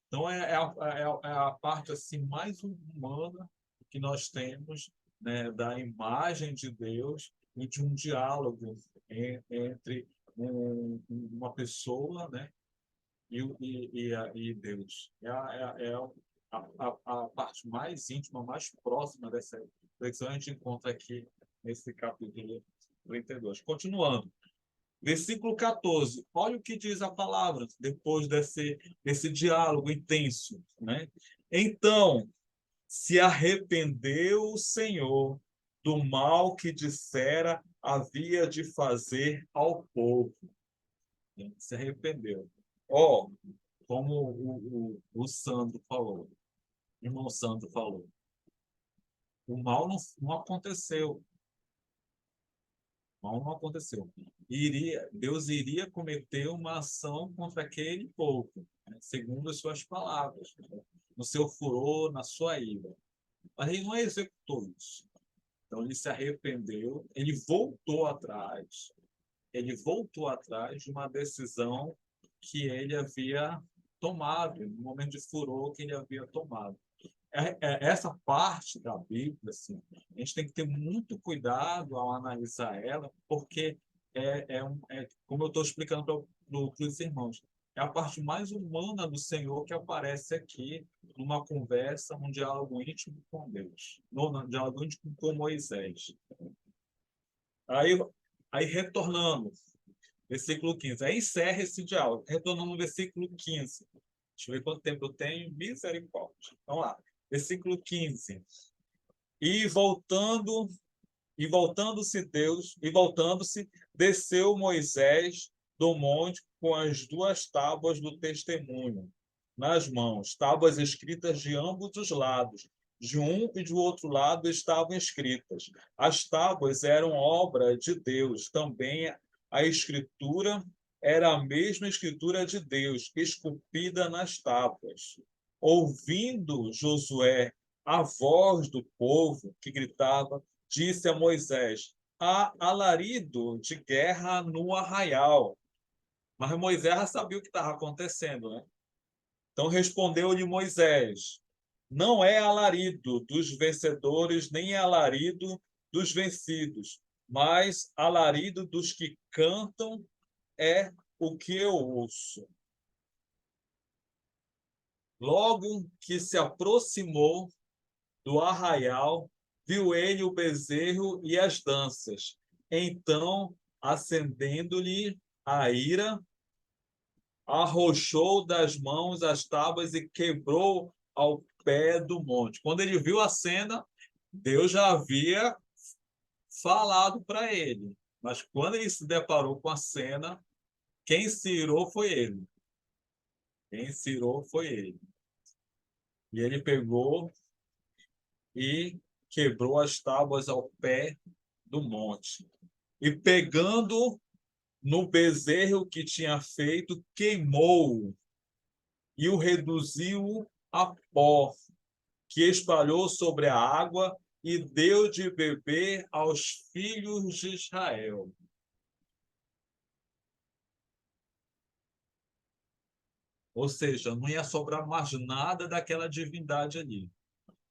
Então é a parte assim mais humana que nós temos, né, da imagem de Deus e de um diálogo entre uma pessoa, né, e Deus. A parte mais íntima, mais próxima dessa reflexão a gente encontra aqui nesse capítulo 32. Continuando. Versículo 14. Olha o que diz a palavra depois desse diálogo intenso, né? Então, se arrependeu o Senhor do mal que dissera havia de fazer ao povo. Ele se arrependeu. Como o Sandro falou, o irmão Sandro falou, o mal não aconteceu. O mal não aconteceu. Deus iria cometer uma ação contra aquele povo, né, segundo as suas palavras, né, no seu furor, na sua ira. Mas ele não executou isso. Então ele se arrependeu, ele voltou atrás de uma decisão que ele havia tomado, no momento de furor que ele havia tomado. Essa parte da Bíblia, assim, a gente tem que ter muito cuidado ao analisar ela, porque como eu estou explicando para os irmãos, é a parte mais humana do Senhor que aparece aqui numa conversa, num diálogo íntimo com Deus, num diálogo íntimo com Moisés. Aí retornando, versículo 15. Aí encerra esse diálogo, retornando no versículo 15. Deixa eu ver quanto tempo eu tenho. Misericórdia. Vamos lá. Versículo 15. E voltando-se, desceu Moisés do monte com as 2 tábuas do testemunho nas mãos, tábuas escritas de ambos os lados. De um e de outro lado estavam escritas. As tábuas eram obra de Deus. Também a escritura era a mesma escritura de Deus, esculpida nas tábuas. Ouvindo Josué a voz do povo que gritava, disse a Moisés: há alarido de guerra no arraial. Mas Moisés já sabia o que estava acontecendo, né? Então respondeu-lhe Moisés: não é alarido dos vencedores, nem é alarido dos vencidos, mas alarido dos que cantam é o que eu ouço. Logo que se aproximou do arraial, viu ele o bezerro e as danças. Então, acendendo-lhe a ira, arrochou das mãos as tábuas e quebrou ao pé do monte. Quando ele viu a cena, Deus já havia falado para ele. Mas quando ele se deparou com a cena, quem se irou foi ele. Quem se irou foi ele. E ele pegou e quebrou as tábuas ao pé do monte. E pegando no bezerro que tinha feito, queimou e o reduziu a pó, que espalhou sobre a água e deu de beber aos filhos de Israel. Ou seja, não ia sobrar mais nada daquela divindade ali.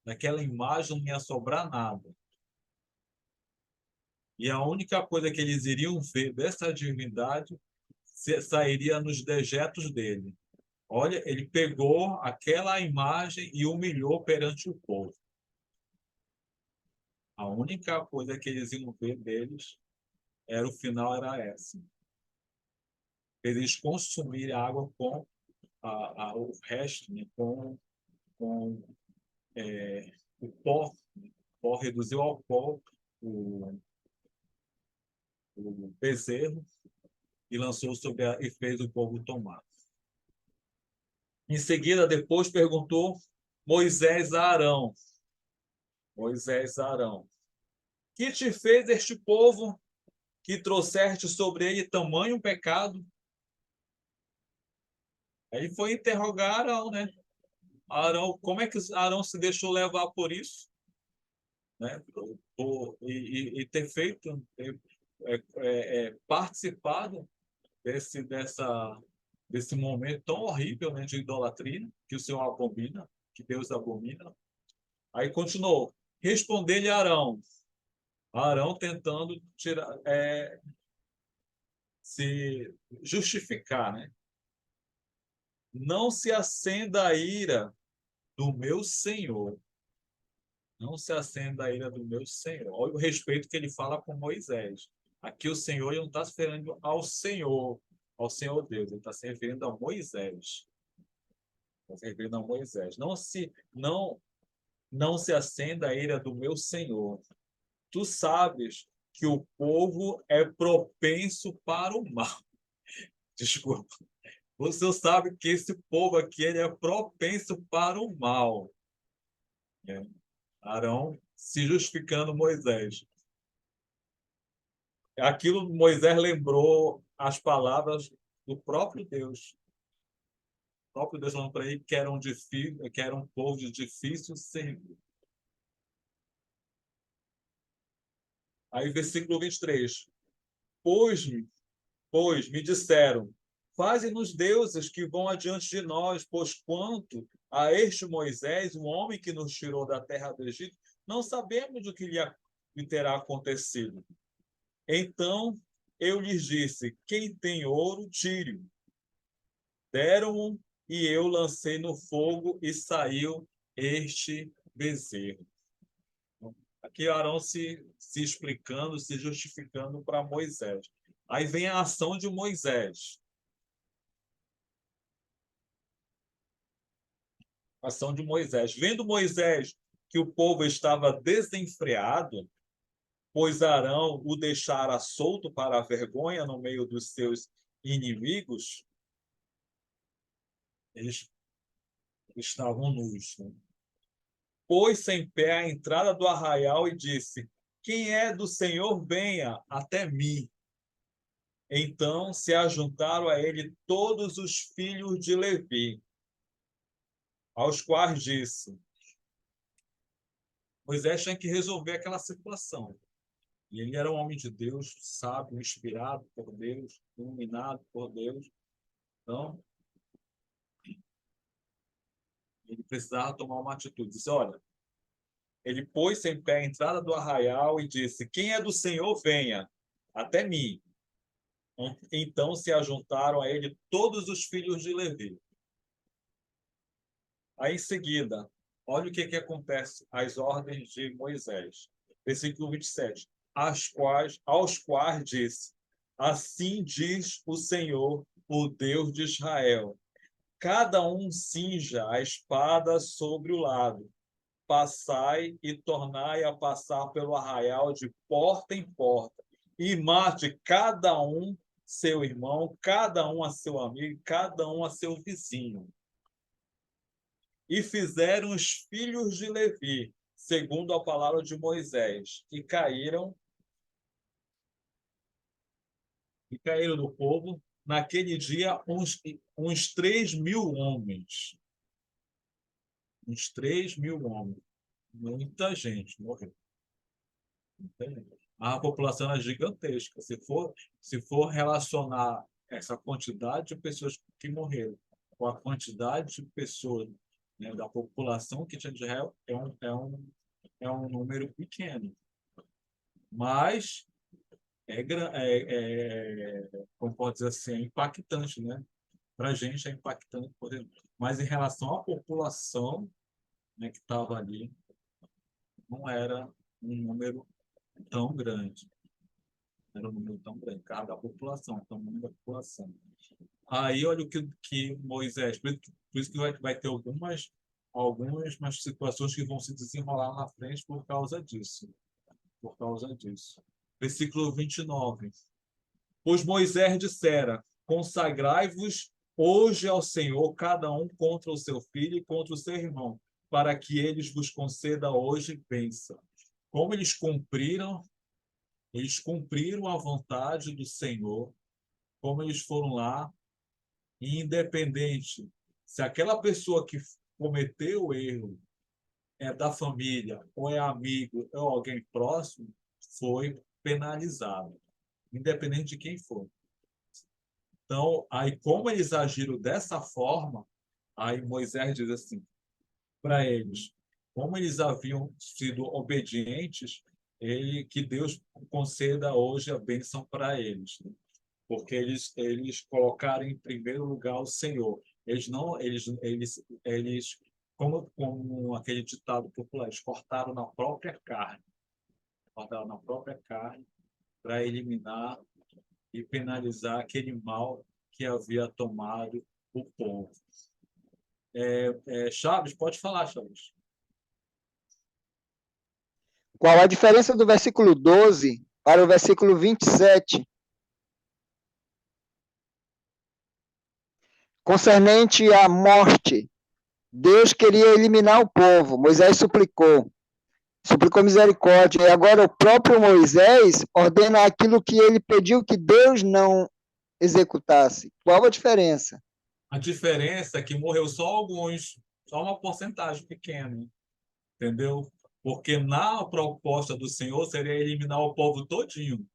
Daquela imagem não ia sobrar nada. E a única coisa que eles iriam ver dessa divindade sairia nos dejetos dele. Olha, ele pegou aquela imagem e humilhou perante o povo. A única coisa que eles iam ver deles era o final, era essa. Eles consumirem a água com o resto, né, com o pó. O pó reduziu ao pó o bezerro e lançou e fez o povo tomar. Em seguida, depois perguntou Moisés a Arão. Moisés a Arão: que te fez este povo que trouxeste sobre ele tamanho pecado? Aí foi interrogar Arão, né? Arão, como é que Arão se deixou levar por isso? Né? E ter feito, participado desse momento tão horrível, né, de idolatria, que o Senhor abomina, que Deus abomina. Aí continuou. Respondeu-lhe Arão. Arão tentando se justificar, né? Não se acenda a ira do meu Senhor. Não se acenda a ira do meu Senhor. Olha o respeito que ele fala com Moisés. Aqui o Senhor, ele não está se referindo ao Senhor Deus, ele está se referindo a Moisés. Está se referindo a Moisés. Não se acenda a ira do meu Senhor. Tu sabes que o povo é propenso para o mal. Desculpa. Você sabe que esse povo aqui ele é propenso para o mal. Arão se justificando Moisés. Aquilo Moisés lembrou as palavras do próprio Deus. O próprio Deus falando para ele que era um povo de difícil serviço. Aí, versículo 23. Pois me disseram, faze-nos deuses que vão adiante de nós, pois quanto a este Moisés, o homem que nos tirou da terra do Egito, não sabemos o que lhe terá acontecido. Então eu lhes disse, quem tem ouro, tire-o. Deram-o e eu lancei no fogo e saiu este bezerro. Aqui Arão se explicando, se justificando para Moisés. Aí vem a ação de Moisés. Ação de Moisés. Vendo Moisés que o povo estava desenfreado, pois Arão o deixara solto para a vergonha no meio dos seus inimigos, eles estavam nus, né? Pôs-se em pé à entrada do arraial e disse, quem é do Senhor, venha até mim. Então se ajuntaram a ele todos os filhos de Levi, aos quais disse, Moisés tinha que resolver aquela situação. E ele era um homem de Deus, sábio, inspirado por Deus, iluminado por Deus. Então, ele precisava tomar uma atitude. Disse, olha, ele pôs-se em pé à entrada do arraial e disse, quem é do Senhor, venha até mim. Então se ajuntaram a ele todos os filhos de Levi. Aí em seguida, olha o que acontece, as ordens de Moisés. Versículo 27. Aos quais disse, assim diz o Senhor, o Deus de Israel, cada um cinja a espada sobre o lado, passai e tornai a passar pelo arraial de porta em porta, e mate cada um seu irmão, cada um a seu amigo, cada um a seu vizinho. E fizeram os filhos de Levi, segundo a palavra de Moisés, e caíram do povo, naquele dia, uns 3.000 homens. Uns 3.000 homens. Muita gente morreu. A população é gigantesca. Se for relacionar essa quantidade de pessoas que morreram com a quantidade de pessoas, né, da população que tinha de Israel, é um número pequeno. Mas como pode dizer assim, é impactante, né? Para a gente é impactante, mas em relação à população, né, que estava ali, não era um número tão grande. Era um número tão grande, cada população, tamanho da população. Aí, olha o que Moisés... Por isso que vai ter algumas situações que vão se desenrolar na frente por causa disso. Por causa disso. Versículo 29. Pois Moisés dissera, consagrai-vos hoje ao Senhor, cada um contra o seu filho e contra o seu irmão, para que eles vos conceda hoje bênção. Como eles cumpriram a vontade do Senhor, como eles foram lá, e independente se aquela pessoa que cometeu o erro é da família, ou é amigo, ou alguém próximo, foi penalizado, independente de quem for. Então, aí como eles agiram dessa forma, aí Moisés diz assim, para eles, como eles haviam sido obedientes, que Deus conceda hoje a bênção para eles, né? Porque eles colocaram em primeiro lugar o Senhor. Eles como aquele ditado popular, eles cortaram na própria carne, para eliminar e penalizar aquele mal que havia tomado o povo. Chaves, pode falar, Chaves. Qual a diferença do versículo 12 para o versículo 27? Concernente à morte, Deus queria eliminar o povo, Moisés suplicou misericórdia, e agora o próprio Moisés ordena aquilo que ele pediu que Deus não executasse. Qual a diferença? A diferença é que morreu só alguns, só uma porcentagem pequena, entendeu? Porque na proposta do Senhor seria eliminar o povo todinho.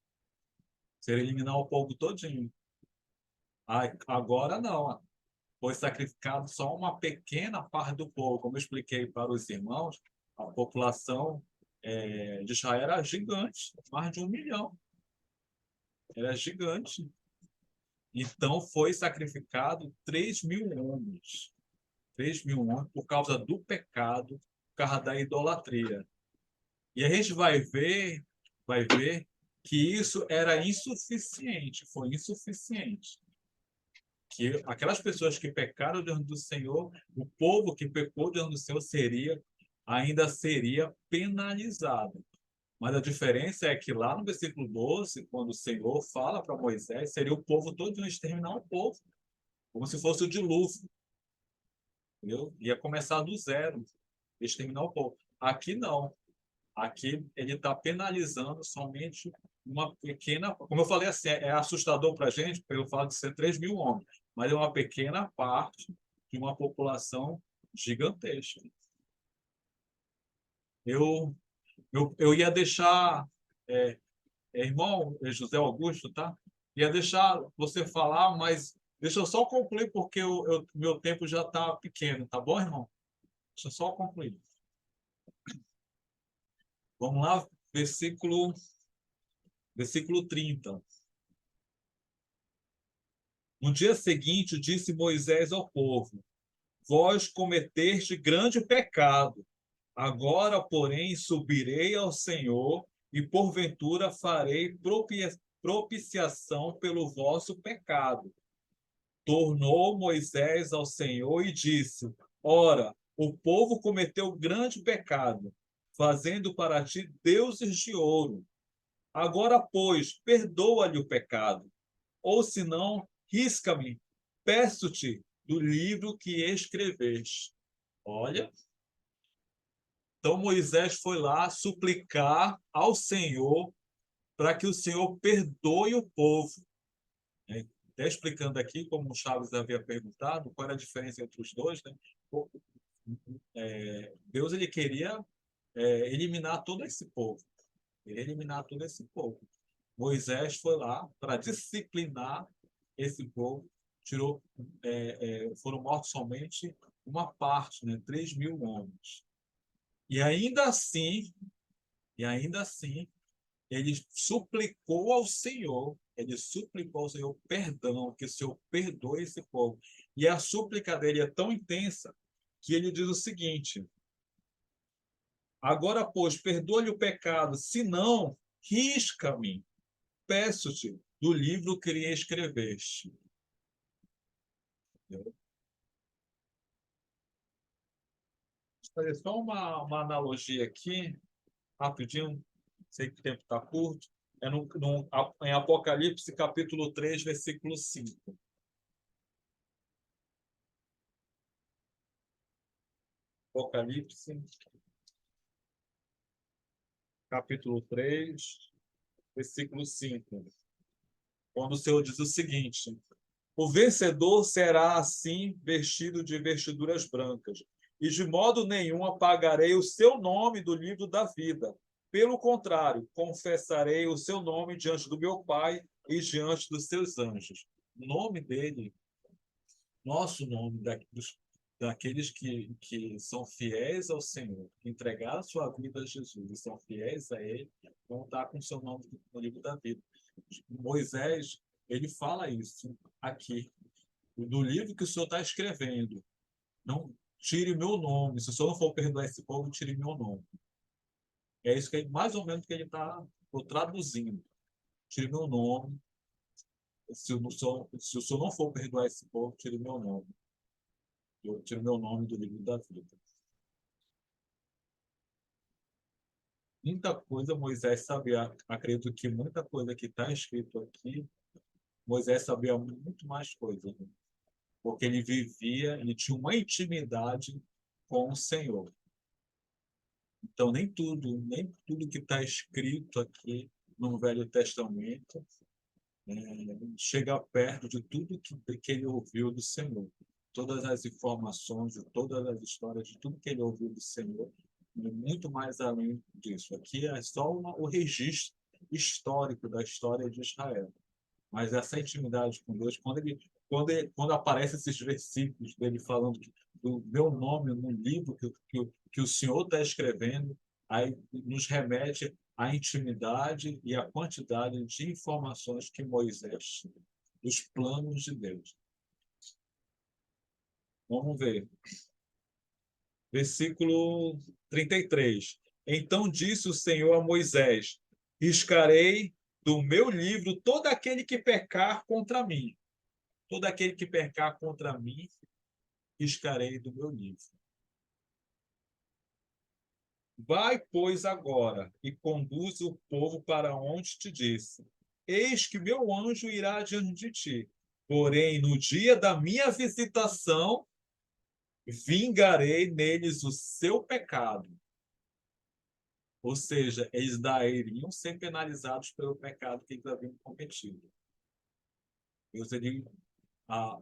Seria eliminar o povo todinho. Agora não. Foi sacrificado só uma pequena parte do povo. Como eu expliquei para os irmãos, a população de Israel era gigante, mais de 1 milhão. Era gigante. Então foi sacrificado 3.000 homens. 3.000 homens por causa do pecado, por causa da idolatria. E a gente vai ver que isso era insuficiente, foi insuficiente. Que aquelas pessoas que pecaram diante do Senhor, o povo que pecou diante do Senhor ainda seria penalizado. Mas a diferença é que lá no versículo 12, quando o Senhor fala para Moisés, seria o povo todo exterminar o povo, como se fosse o dilúvio. Entendeu? Ia começar do zero, exterminar o povo. Aqui não. Aqui ele está penalizando somente uma pequena. Como eu falei, assim, é assustador para a gente, pelo fato de ser 3.000 homens, mas é uma pequena parte de uma população gigantesca. Eu ia deixar, irmão José Augusto, tá? Ia deixar você falar, mas deixa eu só concluir, porque meu tempo já está pequeno, tá bom, irmão? Deixa eu só concluir. Vamos lá, versículo 30. No dia seguinte, disse Moisés ao povo: vós cometeste grande pecado. Agora, porém, subirei ao Senhor e, porventura, farei propiciação pelo vosso pecado. Tornou Moisés ao Senhor e disse: ora, o povo cometeu grande pecado, fazendo para ti deuses de ouro. Agora, pois, perdoa-lhe o pecado, ou senão, risca-me, peço-te do livro que escreveste. Olha, então Moisés foi lá suplicar ao Senhor para que o Senhor perdoe o povo. Até explicando aqui, como o Chaves havia perguntado, qual era a diferença entre os dois, né? Deus ele queria eliminar todo esse povo. Eliminar todo esse povo. Moisés foi lá para disciplinar esse povo, foram mortos somente uma parte, né? 3.000 homens. E ainda assim, ele suplicou ao Senhor perdão, que o Senhor perdoe esse povo. E a súplica dele é tão intensa que ele diz o seguinte: agora, pois, perdoa-lhe o pecado, senão, risca-me, peço-te, do livro que lhe escreveste. Vou fazer só uma analogia aqui, rapidinho, sei que o tempo está curto. Em Apocalipse, capítulo 3, versículo 5. Apocalipse, capítulo 3, versículo 5. Quando o Senhor diz o seguinte: o vencedor será assim vestido de vestiduras brancas, e de modo nenhum apagarei o seu nome do livro da vida. Pelo contrário, confessarei o seu nome diante do meu Pai e diante dos seus anjos. O nome dele, nosso nome, daqueles que são fiéis ao Senhor, que entregaram sua vida a Jesus e são fiéis a Ele, vão estar com o seu nome no livro da vida. Moisés, ele fala isso aqui, do livro que o Senhor está escrevendo. Não tire meu nome. Se o Senhor não for perdoar esse povo, tire meu nome. É isso que mais ou menos que ele está traduzindo. Tire meu nome. Se o Senhor não for perdoar esse povo, tire meu nome. Eu tiro meu nome do livro da vida. Muita coisa Moisés sabia. Acredito que muita coisa que está escrito aqui, Moisés sabia muito mais coisas. Né? Porque ele tinha uma intimidade com o Senhor. Então, nem tudo que está escrito aqui no Velho Testamento chega perto de tudo que ele ouviu do Senhor. Todas as informações, de todas as histórias, de tudo que ele ouviu do Senhor, muito mais além disso. Aqui é só o registro histórico da história de Israel. Mas essa intimidade com Deus, quando aparecem esses versículos dele falando do meu nome no livro que o Senhor está escrevendo, aí nos remete à intimidade e à quantidade de informações que Moisés tinha, dos planos de Deus. Vamos ver. Versículo 33. Então disse o Senhor a Moisés: riscarei do meu livro todo aquele que pecar contra mim. Todo aquele que pecar contra mim, riscarei do meu livro. Vai, pois, agora e conduz o povo para onde te disse. Eis que meu anjo irá diante de ti. Porém, no dia da minha visitação, vingarei neles o seu pecado. Ou seja, eles iriam ser penalizados pelo pecado que eles haviam cometido. Deus,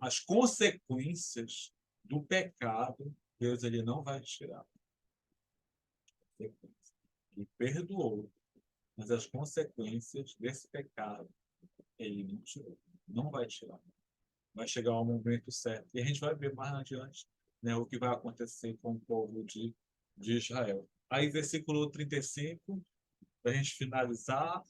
as consequências do pecado, Deus ele não vai tirar. Ele perdoou, mas as consequências desse pecado, ele não tirou. Não vai tirar. Vai chegar o momento certo. E a gente vai ver mais adiante, né, o que vai acontecer com o povo de Israel. Aí, versículo 35, para a gente finalizar.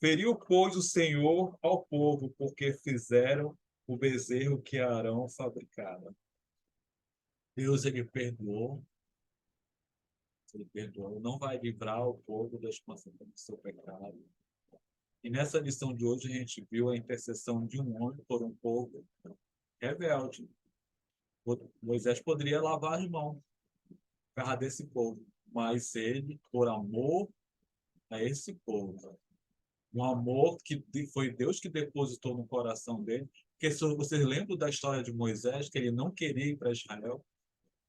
Feriu, pois, o Senhor ao povo, porque fizeram o bezerro que Arão fabricara. Deus, ele perdoou, não vai livrar o povo das consequências do seu pecado. E nessa lição de hoje, a gente viu a intercessão de um homem por um povo rebelde. Moisés poderia lavar as mãos desse povo, mas ele, por amor a esse povo, um amor que foi Deus que depositou no coração dele, porque se vocês lembram da história de Moisés, que ele não queria ir para Israel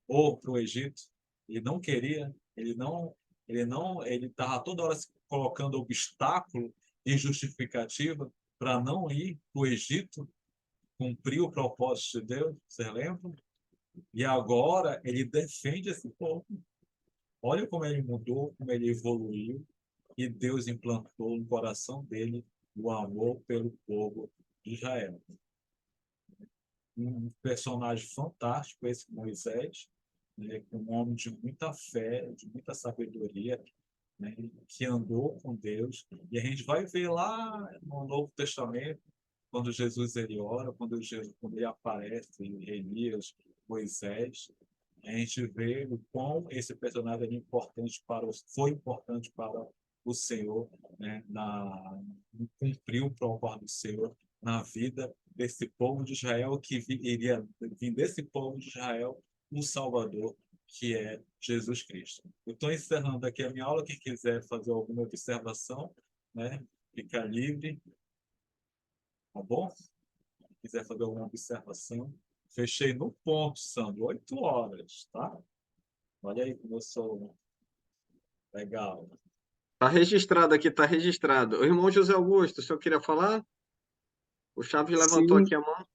ou para o Egito, ele não queria, ele estava toda hora se colocando obstáculo e justificativa para não ir para o Egito, cumprir o propósito de Deus, vocês lembram? E agora ele defende esse povo. Olha como ele mudou, como ele evoluiu, e Deus implantou no coração dele o amor pelo povo de Israel. Um personagem fantástico esse Moisés, né, um homem de muita fé, de muita sabedoria, né, que andou com Deus. E a gente vai ver lá no Novo Testamento, quando Jesus ele ora, quando ele aparece em Elias, Moisés, a gente vê o quão esse personagem foi importante para o Senhor, né, cumprir o propósito do Senhor na vida desse povo de Israel, que iria vir desse povo de Israel um Salvador, que é Jesus Cristo. Eu estou encerrando aqui a minha aula. Quem quiser fazer alguma observação, né, fica livre. Tá bom? Quem quiser fazer alguma observação. Fechei no ponto, Sandro, 8 horas, tá? Olha aí como eu sou legal. Está registrado aqui, está registrado. O irmão José Augusto, o senhor queria falar? O Chaves levantou Sim, aqui a mão.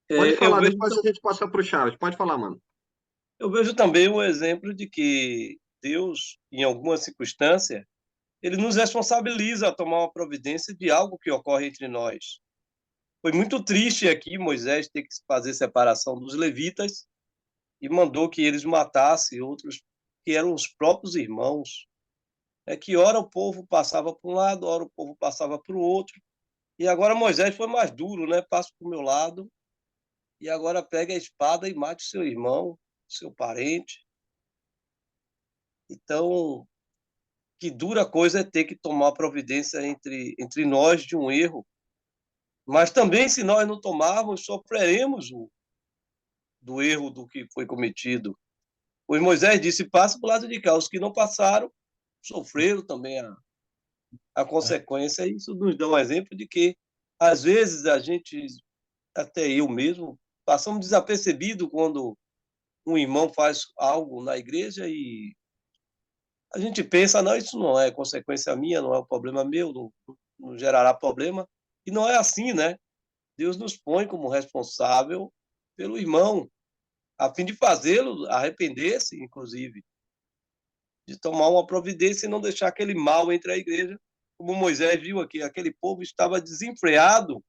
Pode eu falar, vejo, depois a gente passa para o Chaves. Pode falar, mano. eu vejo também um exemplo de que Deus, em alguma circunstância, ele nos responsabiliza a tomar uma providência de algo que ocorre entre nós. Foi muito triste aqui Moisés ter que fazer separação dos levitas e mandou que eles matassem outros que eram os próprios irmãos. É que ora o povo passava para um lado, ora o povo passava para o outro. E agora Moisés foi mais duro, né? Passa para o meu lado e agora pega a espada e mate seu irmão, seu parente. Então, que dura coisa é ter que tomar providência entre nós de um erro. Mas também, se nós não tomarmos, sofreremos do erro do que foi cometido. Pois Moisés disse: passa para o lado de cá. Os que não passaram sofreram também a consequência. Isso nos dá um exemplo de que, às vezes, a gente, até eu mesmo, passamos desapercebido quando um irmão faz algo na igreja e a gente pensa: não, isso não é consequência minha, não é um problema meu, não gerará problema. E não é assim, né? Deus nos põe como responsável pelo irmão, a fim de fazê-lo arrepender-se, inclusive. de tomar uma providência e não deixar aquele mal entre a igreja, como Moisés viu aqui, aquele povo estava desenfreado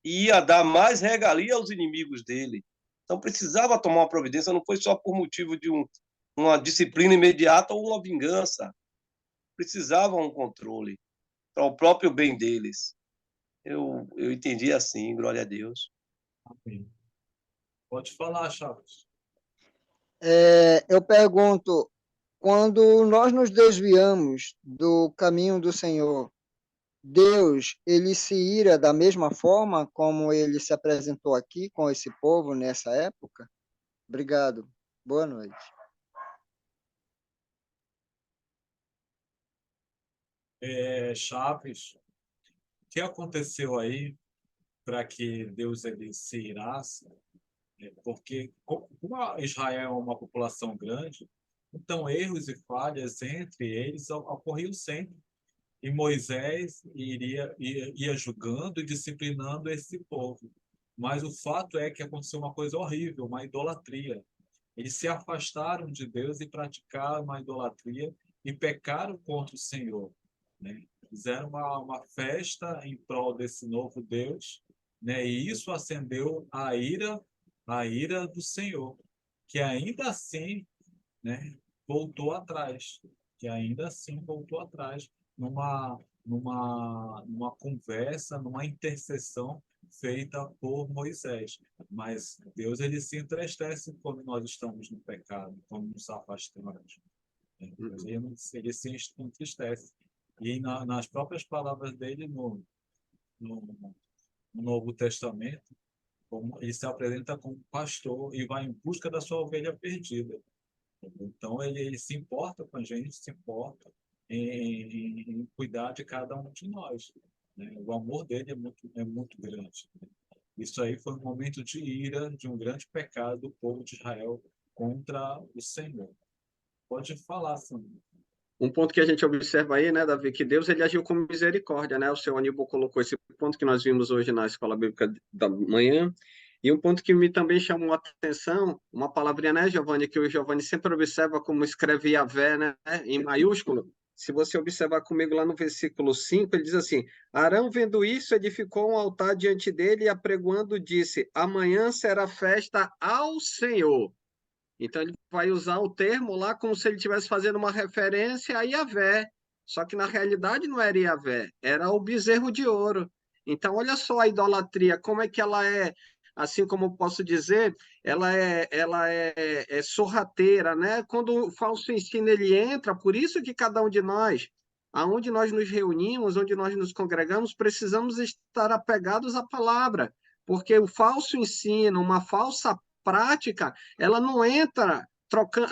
e ia dar mais regalia aos inimigos dele. Então precisava tomar uma providência, não foi só por motivo de uma disciplina imediata ou uma vingança. Precisava um controle para o próprio bem deles. Eu entendi assim, glória a Deus. Amém. Pode falar, Chaves. Eu pergunto, quando nós nos desviamos do caminho do Senhor, Deus, ele se ira da mesma forma como ele se apresentou aqui com esse povo nessa época? Obrigado. Boa noite. Chaves, o que aconteceu aí para que Deus ele se irasse? Porque como Israel é uma população grande, então erros e falhas entre eles ocorriam sempre. E Moisés ia julgando e disciplinando esse povo. Mas o fato é que aconteceu uma coisa horrível, uma idolatria. Eles se afastaram de Deus e praticaram uma idolatria e pecaram contra o Senhor, né? Fizeram uma festa em prol desse novo Deus, né? E isso acendeu a ira do Senhor, que ainda assim, né, voltou atrás, que ainda assim voltou atrás numa conversa, numa intercessão feita por Moisés. Mas Deus ele se entristece quando nós estamos no pecado, quando nos afastamos. Ele se entristece. E nas próprias palavras dele no Novo Testamento, como ele se apresenta como pastor e vai em busca da sua ovelha perdida. Então, ele se importa com a gente, se importa em cuidar de cada um de nós, né? O amor dele é muito grande, né? Isso aí foi um momento de ira, de um grande pecado do povo de Israel contra o Senhor. Pode falar, Sandro. Um ponto que a gente observa aí, né, Davi, que Deus ele agiu com misericórdia, né? O seu Aníbal colocou esse ponto que nós vimos hoje na Escola Bíblica da Manhã. E um ponto que me também chamou a atenção, uma palavrinha, né, Giovanni, que o Giovanni sempre observa como escreve Yahvé, né, em maiúsculo. Se você observar comigo lá no versículo 5, ele diz assim: Arão, vendo isso, edificou um altar diante dele e apregoando disse: amanhã será festa ao Senhor. Então ele vai usar o termo lá como se ele estivesse fazendo uma referência a Yahvé. Só que na realidade não era Yahvé, era o bezerro de ouro. Então olha só a idolatria, como é que ela é, assim como eu posso dizer, ela é sorrateira, né? Quando o falso ensino ele entra, por isso que cada um de nós, aonde nós nos reunimos, onde nós nos congregamos, precisamos estar apegados à palavra, porque o falso ensino, uma falsa prática, ela não entra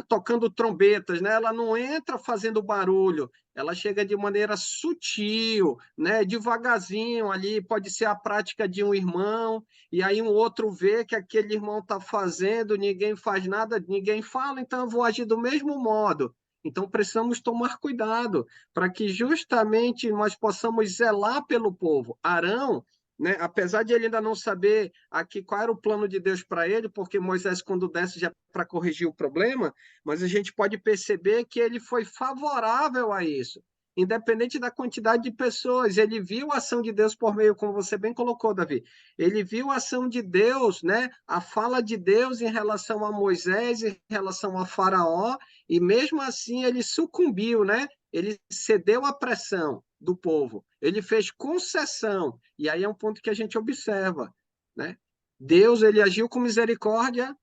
tocando trombetas, né? Ela não entra fazendo barulho, ela chega de maneira sutil, né? Devagarzinho ali, pode ser a prática de um irmão, e aí um outro vê que aquele irmão está fazendo, ninguém faz nada, ninguém fala, então eu vou agir do mesmo modo. Então precisamos tomar cuidado para que justamente nós possamos zelar pelo povo. Arão, né? Apesar de ele ainda não saber aqui qual era o plano de Deus para ele, porque Moisés, quando desce, já para corrigir o problema, mas a gente pode perceber que ele foi favorável a isso, independente da quantidade de pessoas. Ele viu a ação de Deus por meio, como você bem colocou, Davi. Ele viu a ação de Deus, né? A fala de Deus em relação a Moisés, em relação a Faraó, e mesmo assim ele sucumbiu, né? Ele cedeu à pressão do povo, ele fez concessão, e aí é um ponto que a gente observa, né? Deus, ele agiu com misericórdia,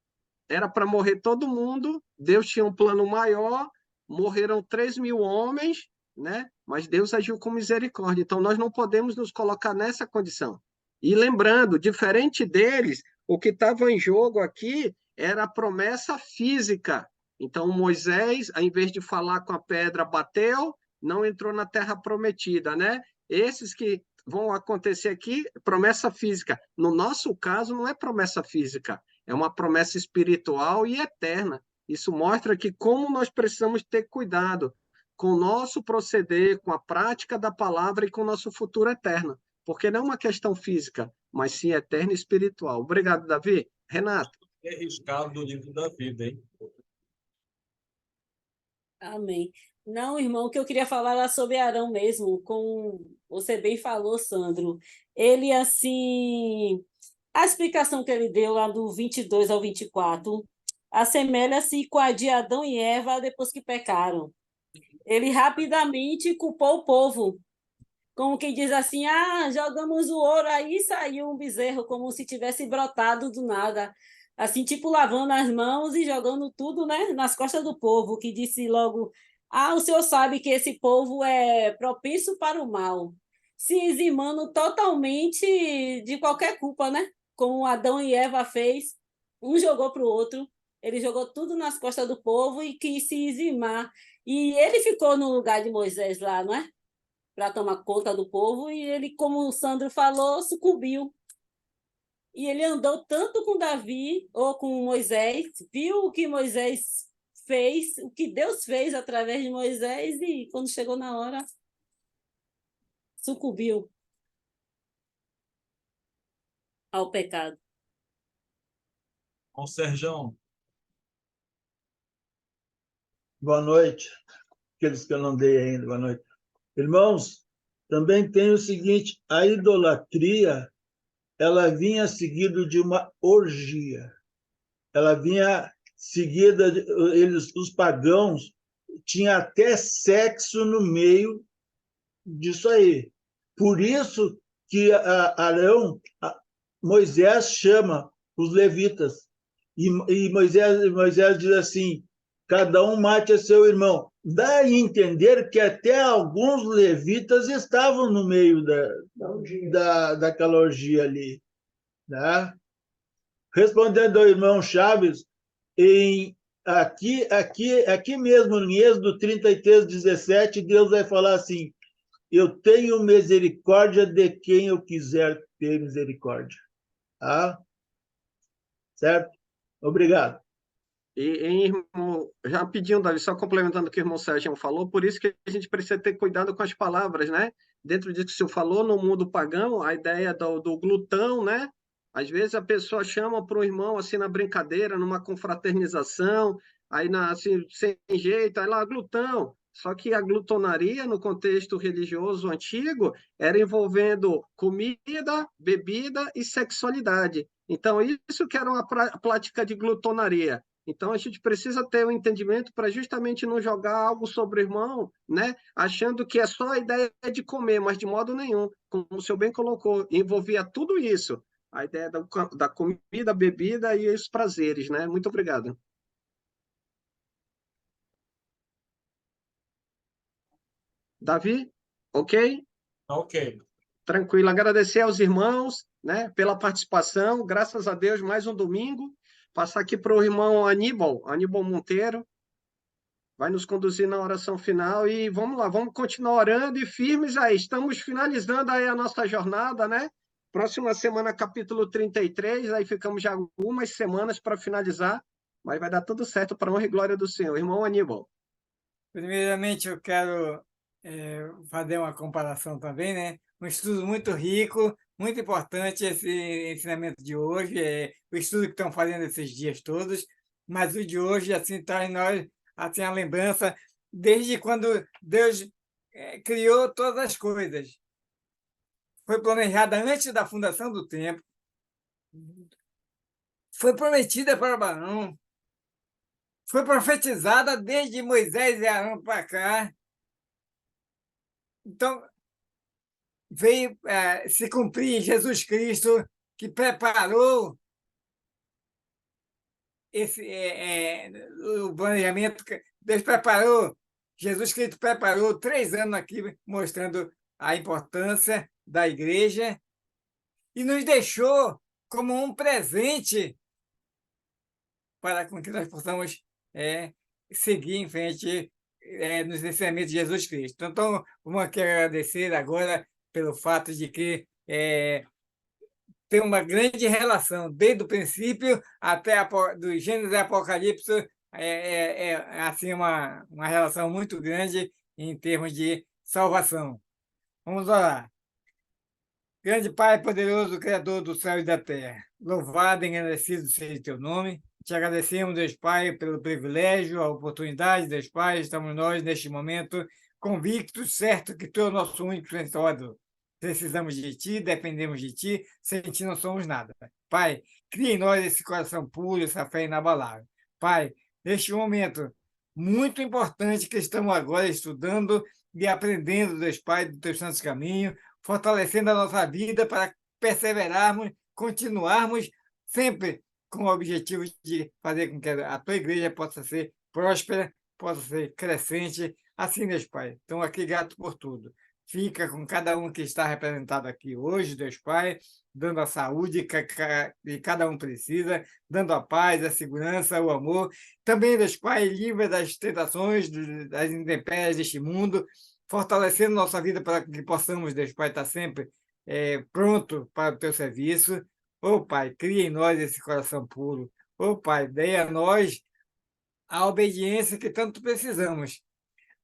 era para morrer todo mundo, Deus tinha um plano maior, morreram 3.000 homens, né? Mas Deus agiu com misericórdia, então nós não podemos nos colocar nessa condição. E lembrando, diferente deles, o que estava em jogo aqui era a promessa física. Então Moisés, ao invés de falar com a pedra, bateu, não entrou na terra prometida, né? Esses que vão acontecer aqui, promessa física. No nosso caso, não é promessa física, é uma promessa espiritual e eterna. Isso mostra que como nós precisamos ter cuidado com o nosso proceder, com a prática da palavra e com o nosso futuro eterno. Porque não é uma questão física, mas sim eterna e espiritual. Obrigado, Davi. Renato. É riscado do livro da vida, hein? Amém. Não, irmão, o que eu queria falar era sobre Arão mesmo, como você bem falou, Sandro. Ele, assim, a explicação que ele deu lá do 22 ao 24 assemelha-se com a de Adão e Eva depois que pecaram. Ele rapidamente culpou o povo, como quem diz assim, jogamos o ouro, aí saiu um bezerro, como se tivesse brotado do nada. Assim, tipo, lavando as mãos e jogando tudo, né, nas costas do povo, que disse logo, o senhor sabe que esse povo é propício para o mal, se eximando totalmente de qualquer culpa, né? Como Adão e Eva fez, um jogou para o outro, ele jogou tudo nas costas do povo e quis se eximar. E ele ficou no lugar de Moisés lá, não é? Para tomar conta do povo, e ele, como o Sandro falou, sucumbiu. E ele andou tanto com Davi ou com Moisés, viu o que Moisés fez, o que Deus fez através de Moisés, e quando chegou na hora, sucumbiu ao pecado. Bom, Serjão, Boa noite, aqueles que eu não dei ainda, boa noite. Irmãos, também tem o seguinte, a idolatria, ela vinha seguido de uma orgia. Ela vinha seguida, os pagãos tinham até sexo no meio disso aí. Por isso que Moisés chama os levitas, e Moisés diz assim, cada um mate a seu irmão. Dá a entender que até alguns levitas estavam no meio daquela orgia ali. Né? Respondendo ao irmão Chaves, aqui mesmo, em Êxodo 33:17, Deus vai falar assim, eu tenho misericórdia de quem eu quiser ter misericórdia. Tá? Certo? Obrigado. Irmão, já pedindo, Davi, só complementando o que o irmão Sérgio falou, por isso que a gente precisa ter cuidado com as palavras, né? Dentro disso que o senhor falou, no mundo pagão, a ideia do glutão, né? Às vezes a pessoa chama para o irmão, assim, na brincadeira, numa confraternização, aí, assim, sem jeito, aí lá, glutão. Só que a glutonaria, no contexto religioso antigo, era envolvendo comida, bebida e sexualidade. Então, isso que era uma prática de glutonaria. Então, a gente precisa ter um entendimento para justamente não jogar algo sobre o irmão, né? Achando que é só a ideia de comer, mas de modo nenhum. Como o senhor bem colocou, envolvia tudo isso. A ideia da comida, bebida e os prazeres, né? Muito obrigado. Davi, ok? ok. Tranquilo. Agradecer aos irmãos, né, pela participação. Graças a Deus, mais um domingo. Passar aqui para o irmão Aníbal Monteiro, vai nos conduzir na oração final e vamos lá, vamos continuar orando e firmes aí. Estamos finalizando aí a nossa jornada, né? Próxima semana, capítulo 33, aí ficamos já algumas semanas para finalizar, mas vai dar tudo certo para a honra e glória do Senhor. Irmão Aníbal. Primeiramente, eu quero fazer uma comparação também, né? Um estudo muito rico, muito importante esse ensinamento de hoje, o estudo que estão fazendo esses dias todos, mas o de hoje, assim, traz em nós assim, a lembrança desde quando Deus criou todas as coisas. Foi planejada antes da fundação do tempo, foi prometida para Abraão, foi profetizada desde Moisés e Arão para cá. Então, veio se cumprir em Jesus Cristo, que preparou o planejamento. Deus preparou, Jesus Cristo preparou 3 anos aqui, mostrando a importância da igreja e nos deixou como um presente para que nós possamos seguir em frente nos ensinamentos de Jesus Cristo. Então, vamos aqui agradecer agora pelo fato de que tem uma grande relação, desde o princípio até do Gênesis e Apocalipse, assim, uma relação muito grande em termos de salvação. Vamos orar. Grande Pai, poderoso Criador do céu e da terra, louvado e engrandecido seja o teu nome. Te agradecemos, Deus Pai, pelo privilégio, a oportunidade, Deus Pai. Estamos nós, neste momento, convictos, certo, que Tu é o nosso único Salvador. Precisamos de Ti, dependemos de Ti, sem Ti não somos nada. Pai, cria em nós esse coração puro, essa fé inabalável. Pai, neste momento muito importante que estamos agora estudando e aprendendo, Deus Pai, do Teu santo caminho, fortalecendo a nossa vida para perseverarmos, continuarmos sempre com o objetivo de fazer com que a Tua igreja possa ser próspera, possa ser crescente. Assim, Deus Pai. Então, aqui, grato por tudo. Fica com cada um que está representado aqui hoje, Deus Pai, dando a saúde que cada um precisa, dando a paz, a segurança, o amor. Também, Deus Pai, livre das tentações, das intempéries deste mundo, fortalecendo nossa vida para que possamos, Deus Pai, estar sempre pronto para o Teu serviço. Ô Pai, cria em nós esse coração puro. Ô Pai, dê a nós a obediência que tanto precisamos.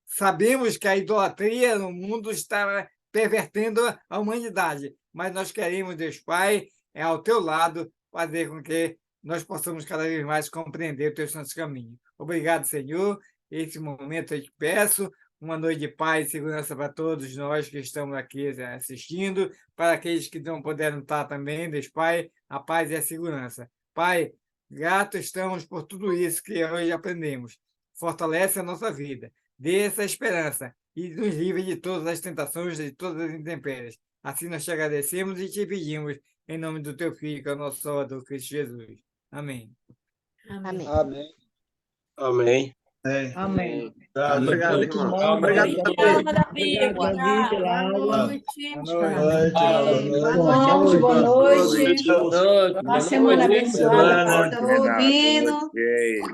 Sabemos que a idolatria no mundo está pervertendo a humanidade, mas nós queremos, Deus Pai, ao Teu lado, fazer com que nós possamos cada vez mais compreender o Teu santo caminho. Obrigado, Senhor. Esse momento eu te peço. Uma noite de paz e segurança para todos nós que estamos aqui assistindo, para aqueles que não puderam estar também, Deus Pai, a paz e a segurança. Pai, grato estamos por tudo isso que hoje aprendemos. Fortalece a nossa vida, dê essa esperança e nos livre de todas as tentações, de todas as intempéries. Assim nós te agradecemos e te pedimos, em nome do Teu Filho, que é o nosso Salvador, Cristo Jesus. Amém. Amém. Amém. Amém. Amém. Obrigado, irmão. Obrigado, Davi. Obrigado. Boa noite. Boa noite. Uma semana abençoada. Estamos ouvindo.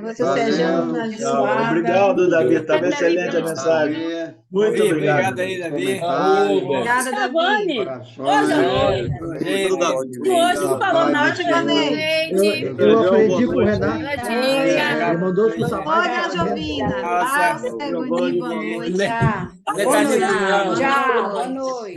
Você seja abençoada. Obrigado, Davi. Estava excelente a mensagem. Muito obrigado. Obrigado aí, Davi. Obrigada, Davi. Hoje não falou nada, Eu aprendi com o Renato. Ele mandou os Olha, Jovina. Passa, boa noite. Tchau. Tchau, boa noite.